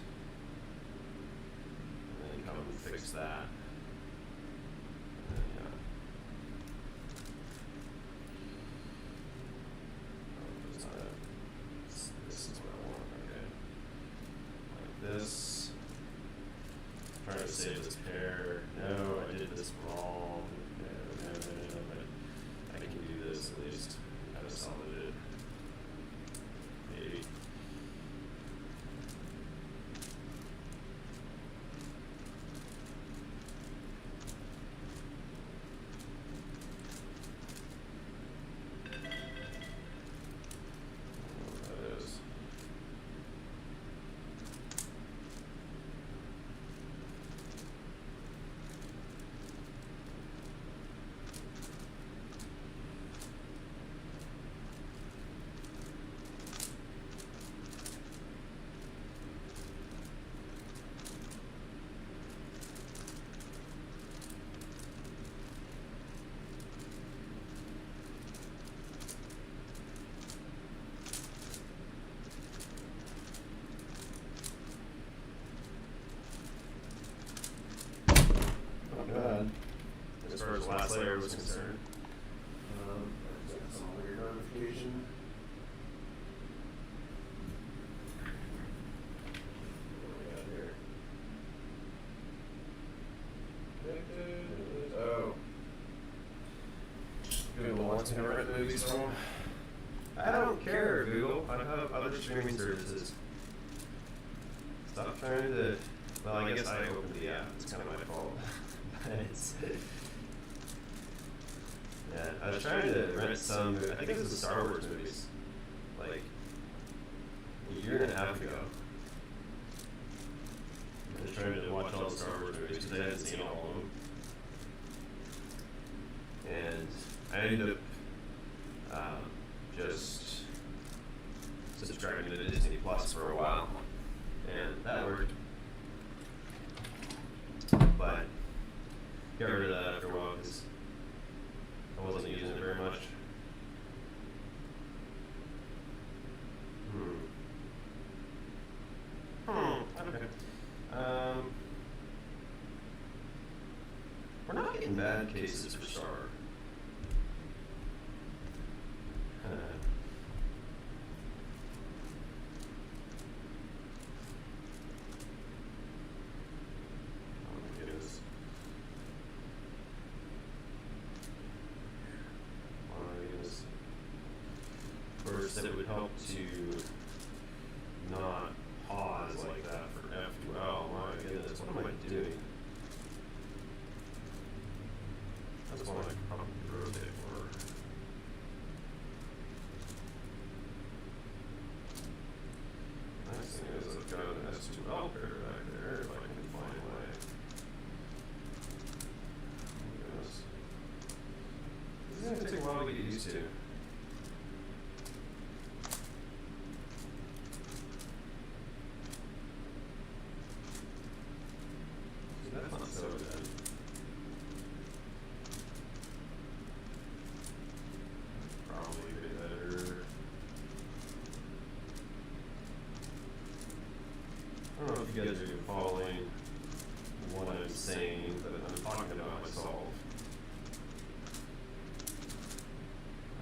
save this pair. No, I did this wrong. No, but I can do this at least. Kind of solid it. Maybe. That is. God. As far as the last layer was concerned. I got some weird notification. What do we got here? Oh. Google wants me to rent movies from them. I don't care, Google. I have other streaming services. Stop trying to. Well, I guess I opened the app. It's kind of my fault. It's, yeah, I was trying to rent some. I think it was the Star Wars movies, like a year and a half ago. I was trying to watch all the Star Wars movies because I hadn't seen all of them, and I ended up just subscribing to Disney Plus for a while, and that worked. But got rid of that after a while because I wasn't using it very much. Okay. We're not getting bad cases for Star. That would help to not pause like that for F12. My goodness, what am I doing? That's one I probably wrote it for. Nice thing is I've got an S2L pair back there if I can find my. Yes. This is going to take a while to get used to. That's not so bad. Probably a bit better. I don't know if you guys are following what I'm saying, but I'm talking about myself.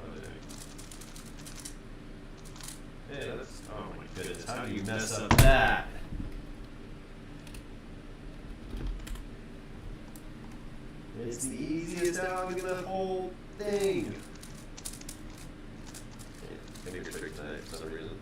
Oh, dang. Yeah, that's, oh my goodness, how do you mess up that? It's the easiest out in the whole thing. Maybe you're tricked tonight for some reason.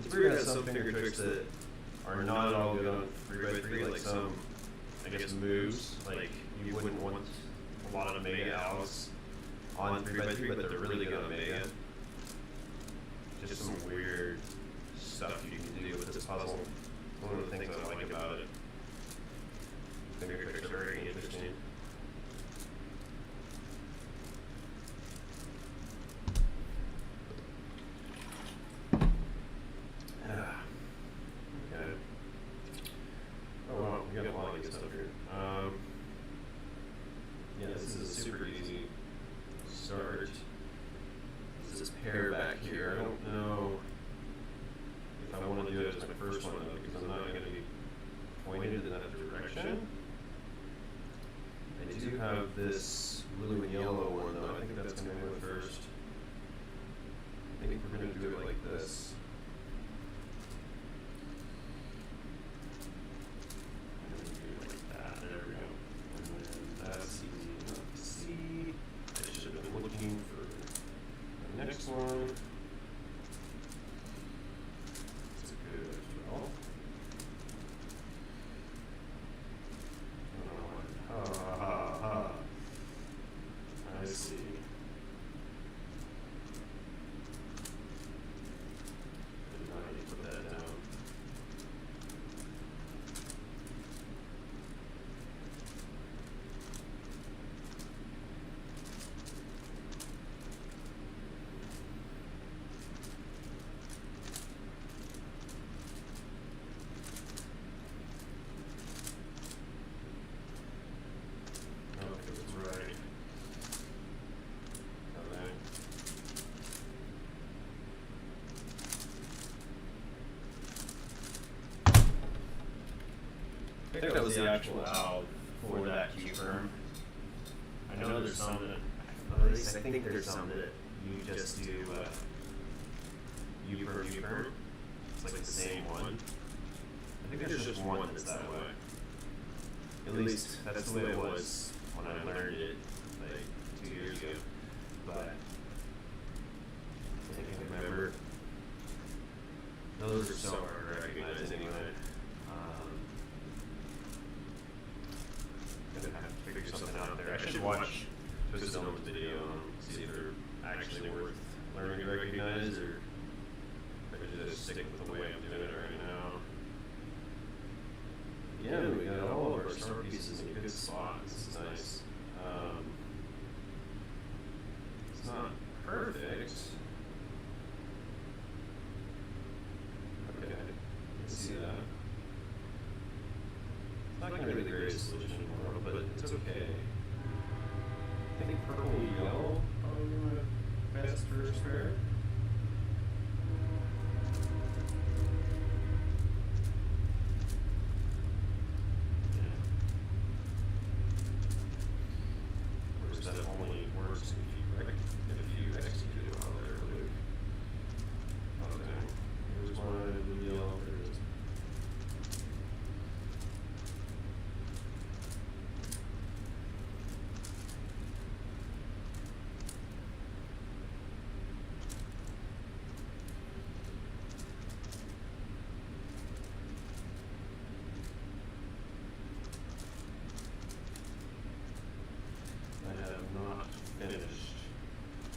It's weird how some finger tricks that are not at all good on 3x3, like some, I guess, moves, like you wouldn't want a lot of Mega Alex on 3x3, but they're really good on Mega. Just some weird stuff you can do with this puzzle. One of the things I like about it. Finger tricks are very interesting. Okay. Oh wow, we got a lot of good stuff here. Yeah, this is a super easy start. This is pair back here. I don't know if I want to do it as my first one though, because I'm not going to be pointed in that direction. I do have this blue and yellow one though. I think that's going to go first. I think we're going to do it like this. And then do it like that. There we go. And then that's easy enough to see. I should have been looking for the next one. That's good as well. I see. And now you put that down. Okay, that's right. Alright. I think that was the actual valve for that Q-perm. I know there's some that, at least I think there's some that you just do U-perm. It's like the same one. I think there's just one that's that way. At least that's the way it was when I learned it like 2 years ago. But I think I remember those are so hard to recognize anyway. Gonna have to figure something out there. I should watch Twisted Elm's video and see if they're actually worth learning to recognize, or if I should just stick with the way I'm doing it right now. Yeah, we got all of our star pieces in good spots. This is nice. It's not perfect. Okay, I can see that. It's not going to be the greatest solution in the world, but it's okay. I think purple and yellow are best for spare. Of course, that only works if you execute it while they're blue. Okay, here's my blue yellow. There it is. I have not finished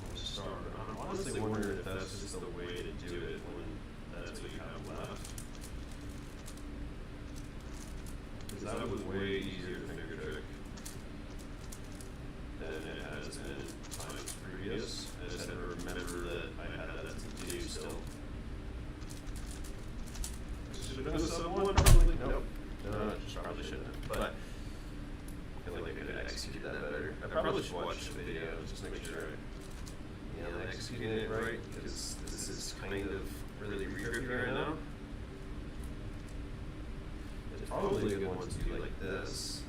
on star. I'm honestly wondering if that's just the way to do it when that's what you have left. Because that was way easier to finger trick than it has been times previous. I just had to remember that I had that to do still. Should have been a sub one, probably. Nope. No, probably shouldn't have. But I feel like I could execute that better. I probably should watch the video just to make sure I'm executing it right, because this is kind of really re-grippy right now. It's probably a good one to do like this.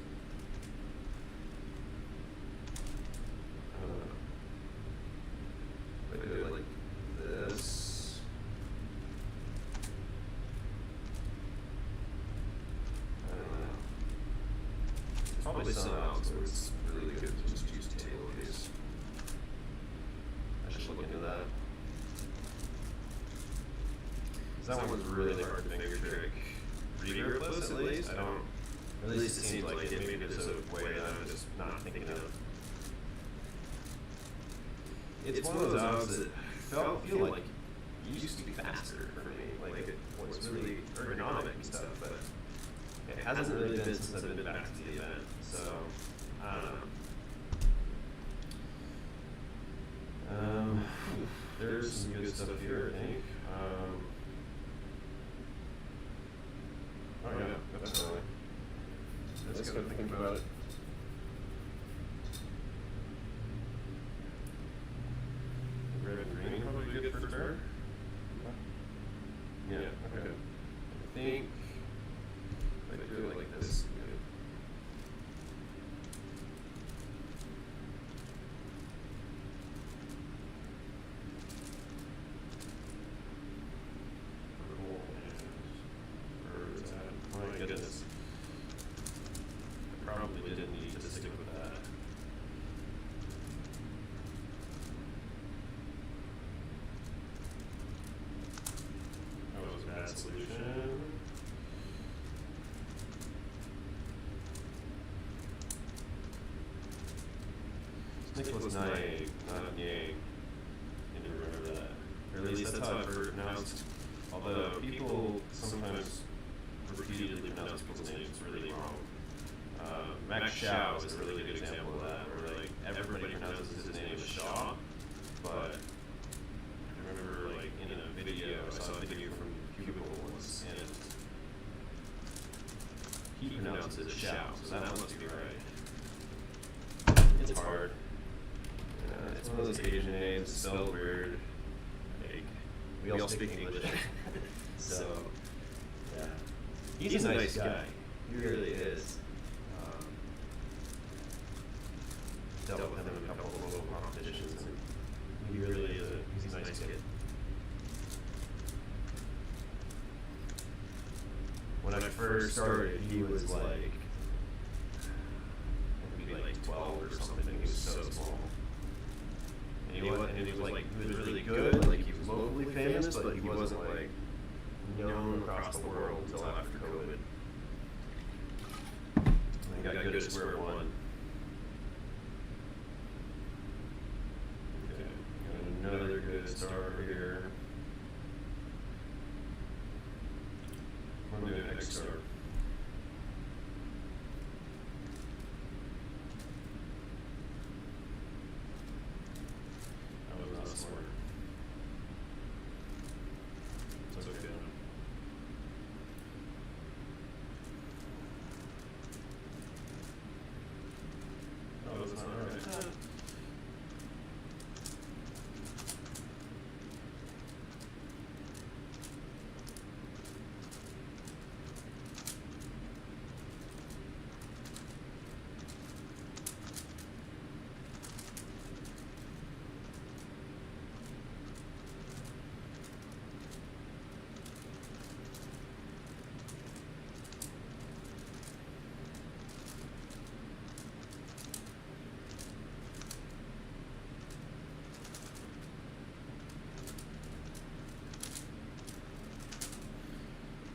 If I do it like this. I don't know. There's probably some else where it's really good to just use table case. I should look into that. 'Cause that one's really hard to finger trick. Regardless, at least. I don't. At least it seems like it. Maybe there's a way that I'm just not thinking of. It's one of those odds that feel like used to be faster for me. Like it was really ergonomic and stuff, but it hasn't really been since I've been back to the event. So I don't know. There's some good stuff here, I think. Oh yeah, definitely. Let's go think about it. Red and green probably good for turn. Yeah, okay. I think if I do it like this, good. bad solution. Nicholas Nye, not Yang. And you remember that. Or at least that's how I've heard it pronounced. Although people sometimes repeatedly pronounce people's names really wrong. Max Xiao is a really good example of that, where like everybody pronounces his name as Shaw, but I remember like in a video, I saw a video from Cubicle once, and he pronounced it as Xiao, so that must be right. It's hard. It's one of those Asian names, spelled weird. Like, we all speak English. So, yeah. He's a nice guy. He really is. Dealt with him in a couple of local competitions, and he really is he's a nice kid. When I first started, he was like, maybe like 12 or something. He was so small. And he was really good, like he was locally famous, but he wasn't like known across the world until after COVID. And he got good at square one. Okay, got another good star over here. I'm gonna do an X star.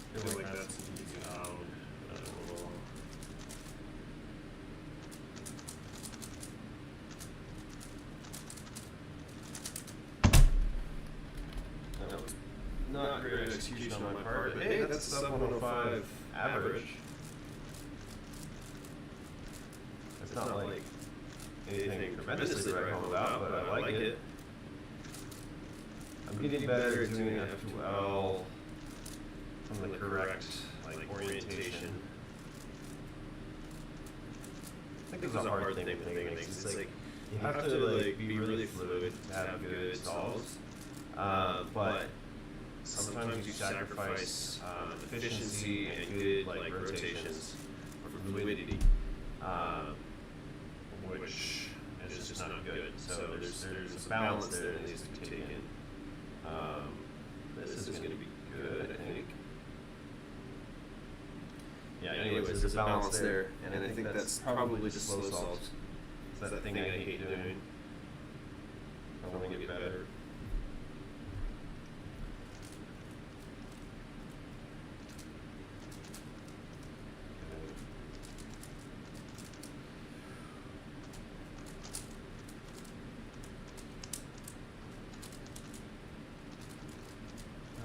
I feel like that's an easy out. That was not great execution on my part, but hey, that's sub 105 average. It's not like anything tremendously to write home about, but I like it. I'm getting better at doing F2L from the correct orientation. I think this is a hard thing with Phoenix. It's like you have to be really fluid to have good solves, but sometimes you sacrifice efficiency and good rotations for fluidity, which is just not good. So there's a balance there that needs to be taken. This is going to be good, I think. Yeah, anyways, there's a balance there, and I think that's probably just slow solves. It's that thing I hate doing. I want to get better.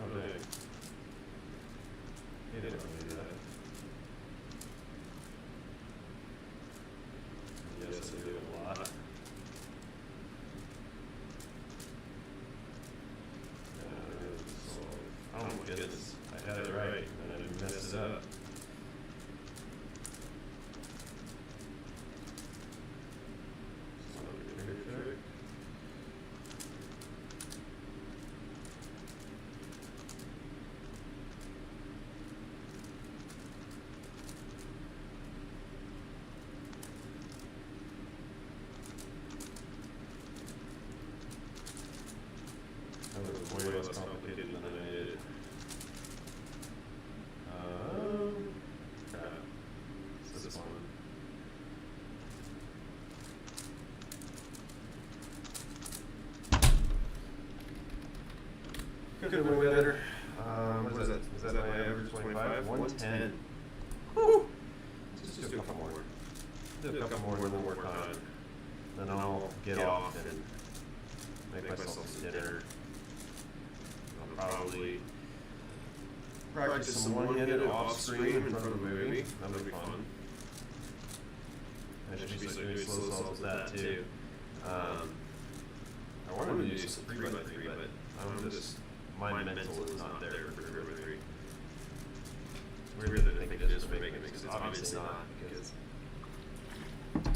Oh, dang. He didn't really do that. Yes, I do a lot. Oh my goodness, I had it right, and I messed it up. That was way less complicated than I made it. could have been way better. What is that? Is that my average 25? 110. Whew! Just do a couple more. Do a couple more and then work on it. Then I'll get off and make myself some dinner. I'll probably practice some one-handed off-screen in front of a movie. That'll be fun. I should be doing slow solves with that too. I wanted to do some 3x3, but I'm just, my mental is not there for 3x3. Weird that I think it is for making it, because it's obviously not, because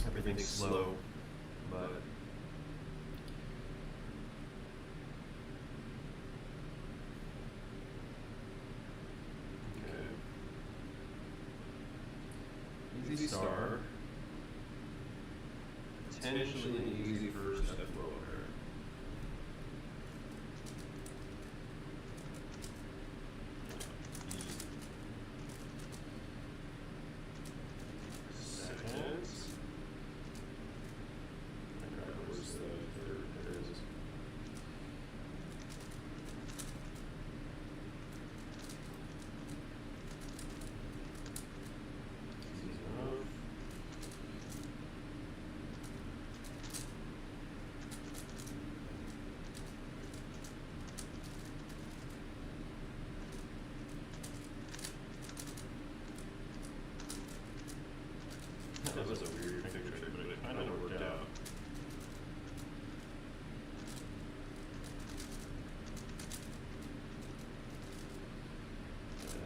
everything's slow, but okay. Easy star. Potentially easy first step roller. Second. Where's the third? There it is. Easy enough. That was a weird finger trick, but it kind of worked out.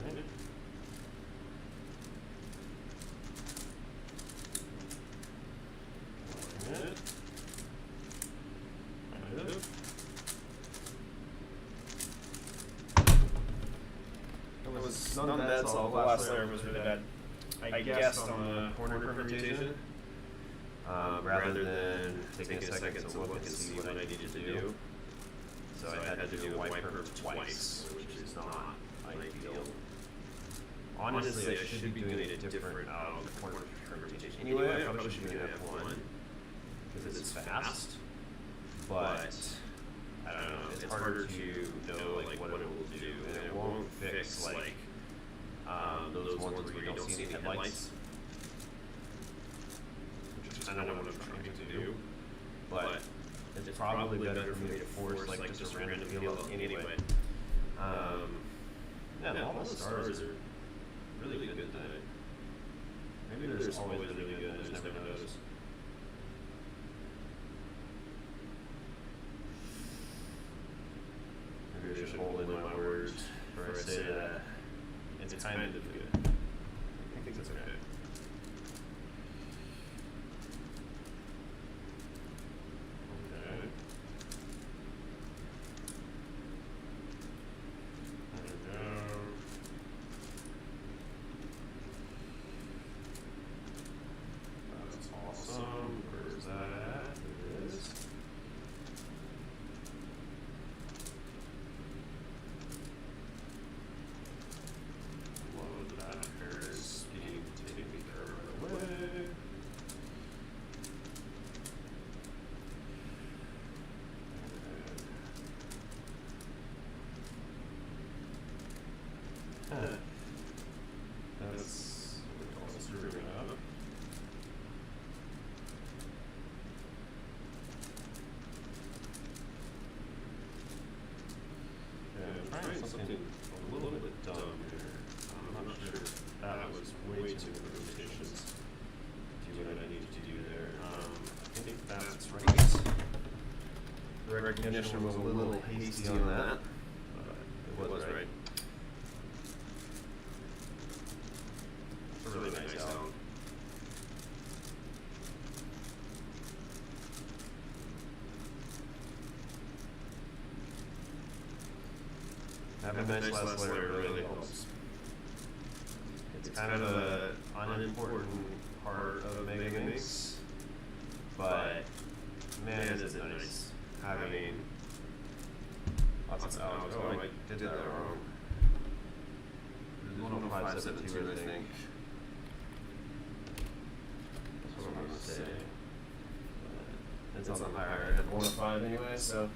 Okay. Line it. Kind of. It was not bad solve. The last layer was really bad. I guessed on the corner permutation, rather than taking a second to look and see what I needed to do. So I had to do a white perm twice, which is not ideal. Honestly, I should be doing a different corner permutation. Anyway, I probably should be doing F1, because it's fast, but I don't know, it's harder to know like what it will do, and it won't fix like those ones where you don't see any headlights, which is kind of what I'm trying to do, but it's probably better for me to force like just a random field anyway. Yeah, all the stars are really good today. Maybe there's always really good, I just never noticed. Maybe I should hold in my words before I say that. It's kind of good. I think that's okay. Okay. There we go. That's awesome. Where's that at? There it is. Load that pair is being taken care of away. That's what we call screwing up. And I'm trying something a little bit dumb here. I'm not sure if that was way too many rotations to do what I needed to do there. I think that's right. The recognition was a little hasty on that, but it was right. It's a really nice sound. Having a nice last layer really helps. It's kind of an unimportant part of Mega Mix, but man, is it nice having lots of sound. Oh, I did that wrong. There's 10572, I think. That's what I'm going to say. It's on the higher end of 105 anyway, so.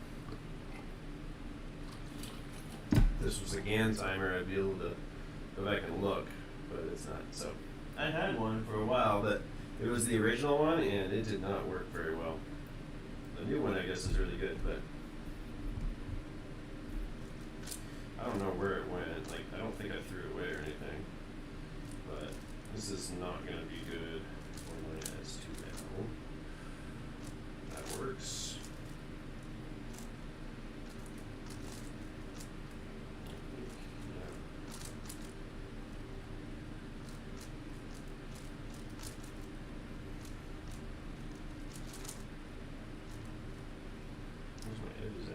this was a GAN timer, I'd be able to go back and look, but it's not. So I had one for a while, but it was the original one, and it did not work very well. The new one, I guess, is really good, but I don't know where it went. Like, I don't think I threw it away or anything, but this is not going to be good when it has two now. That works. Where's my edges at?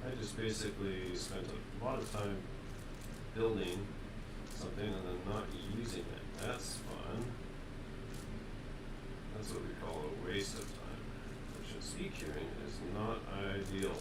I just basically spent a lot of time building something and then not using it. That's fun. That's what we call a waste of time, which in speed queuing is not ideal.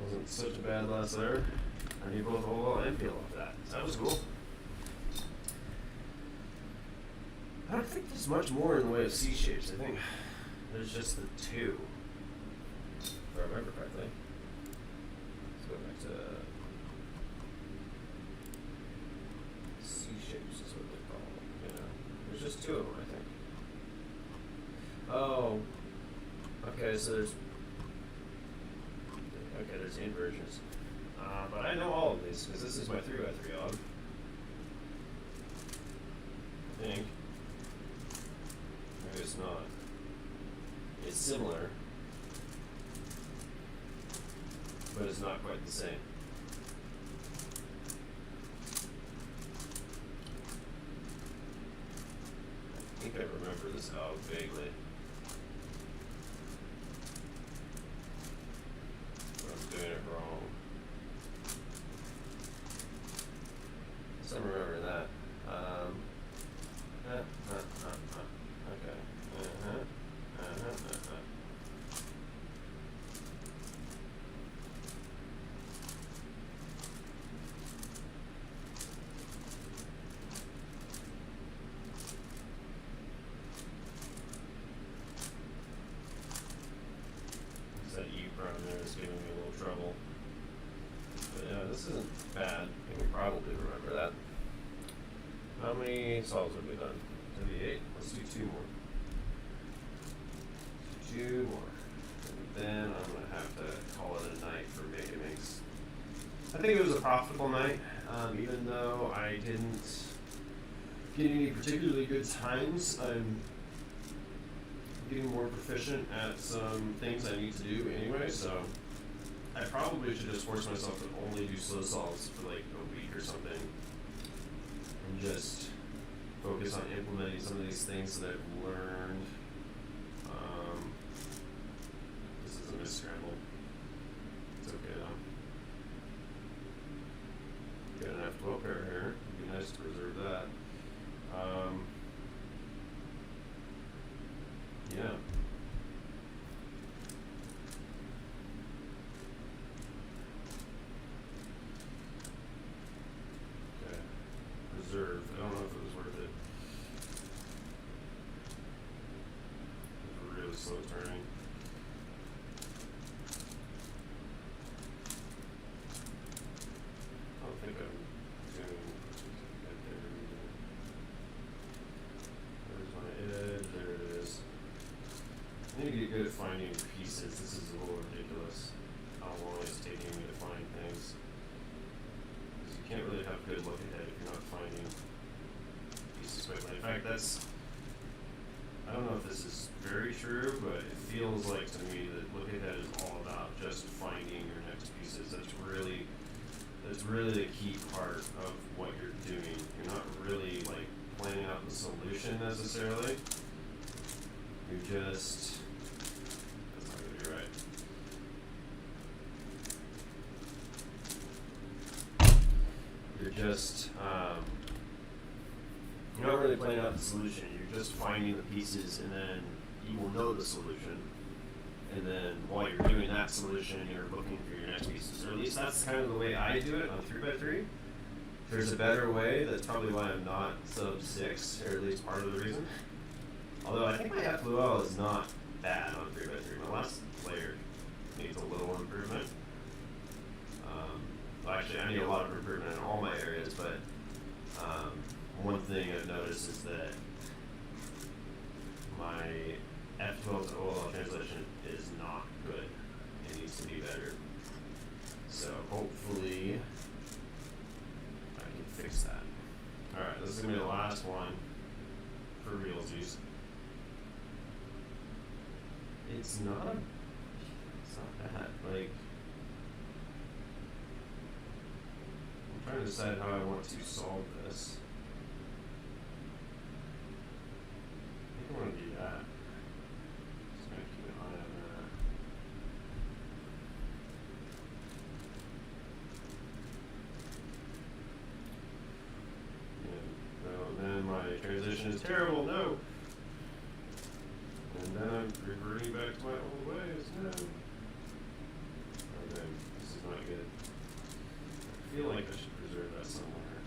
Wasn't such a bad last there. I need both oval and peel off that. So that was cool. I don't think there's much more in the way of C shapes. I think there's just the two. If I remember correctly. Let's go back to C shapes is what they call them. You know, there's just two of them, I think. Oh. Okay, so there's inversions. But I know all of these because this is my 3x3 og. I think. Maybe it's not. It's similar, but it's not quite the same. I think I remember this og vaguely. Doing it wrong. So I'm remembering that. Okay. That U prime there is giving me a little trouble. But yeah, this isn't bad. You can probably remember that. How many solves have we done? To the 8. Let's do 2 more. 2 more. And then I'm going to have to call it a night for Megaminx. I think it was a profitable night, even though I didn't get any particularly good times. I'm getting more proficient at some things I need to do anyway, so I probably should just force myself to only do slow solves for like a week or something and just focus on implementing some of these things that I've learned. This is a misscramble. It's okay though. Got enough 12 pair here. It'd be nice to preserve that. Yeah. Okay. Reserve. I don't know if it was worth it. It was really slow turning. I don't think I'm doing get there either. There's my edge. There it is. I need to get good at finding pieces. This is a little ridiculous how long it's taking me to find things. Because you can't really have good look ahead if you're not finding pieces quickly. In fact, I don't know if this is very true, but it feels like to me that look ahead is all about just finding your next pieces. That's really the key part of what you're doing. You're not really like planning out the solution necessarily. You're just, that's not gonna be right. you're just you're not really planning out the solution. You're just finding the pieces, and then you will know the solution. And then while you're doing that solution, you're looking for your next pieces. Or at least that's kind of the way I do it on 3x3. If there's a better way, that's probably why I'm not sub 6, or at least part of the reason. Although I think my FLUL is not bad on 3x3. My last layer needs a little improvement. Well, actually, I need a lot of improvement in all my areas, but one thing I've noticed is that my F12 to OLL translation is not good. It needs to be better. So hopefully I can fix that. Alright, this is going to be the last one for realsies. It's not bad. Like, I'm trying to decide how I want to solve this. I think I want to do that. Just gonna keep an eye on that. And then my transition is terrible. No. And then I'm reverting back to my old ways. No. Okay, this is not good. I feel like I should preserve that somewhere.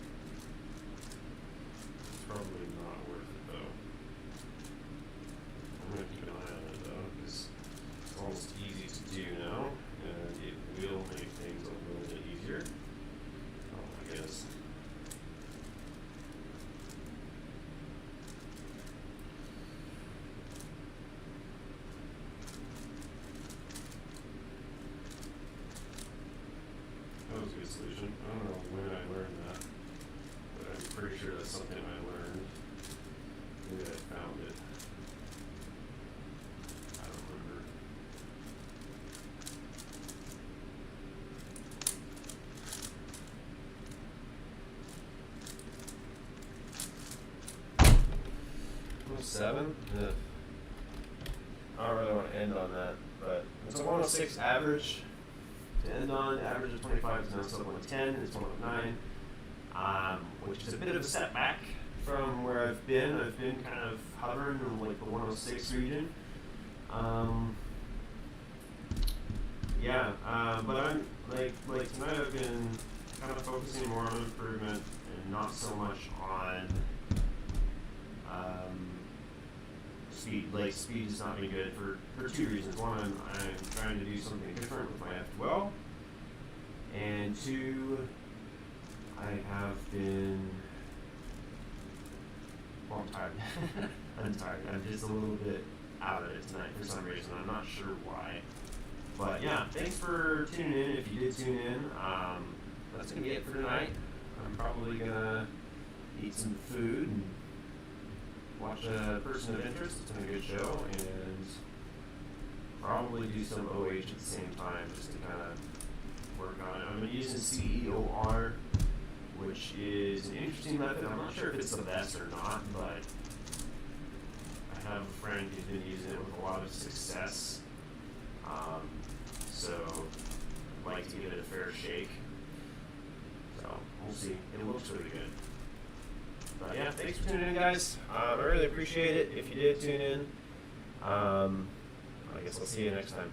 It's probably not worth it though. I'm gonna keep an eye on it though, because it's almost easy to do now, and it will make things a little bit easier. Oh, I guess. That was a good solution. I don't know when I learned that, but I'm pretty sure that's something I learned. Maybe I found it. I don't remember. Oh, 7? Yeah. I don't really want to end on that, but it's a 106 average to end on. Average of 25 is now still 110. It's 109, which is a bit of a setback from where I've been. I've been kind of hovering in like the 106 region. But I'm like tonight I've been kind of focusing more on improvement and not so much on speed. Like, speed has not been good for two reasons. One, I'm trying to do something different with my F12, and two, I have been, well, I'm tired. I'm tired. I'm just a little bit out of it tonight for some reason. I'm not sure why. But yeah, thanks for tuning in. If you did tune in, that's gonna be it for tonight. I'm probably gonna eat some food and watch A Person of Interest. It's been a good show, and probably do some OH at the same time just to kind of work on it. I'm using CEOR, which is an interesting method. I'm not sure if it's the best or not, but I have a friend who's been using it with a lot of success. So I'd like to give it a fair shake. So we'll see. It looks really good. But yeah, thanks for tuning in, guys. I really appreciate it if you did tune in. I guess I'll see you next time.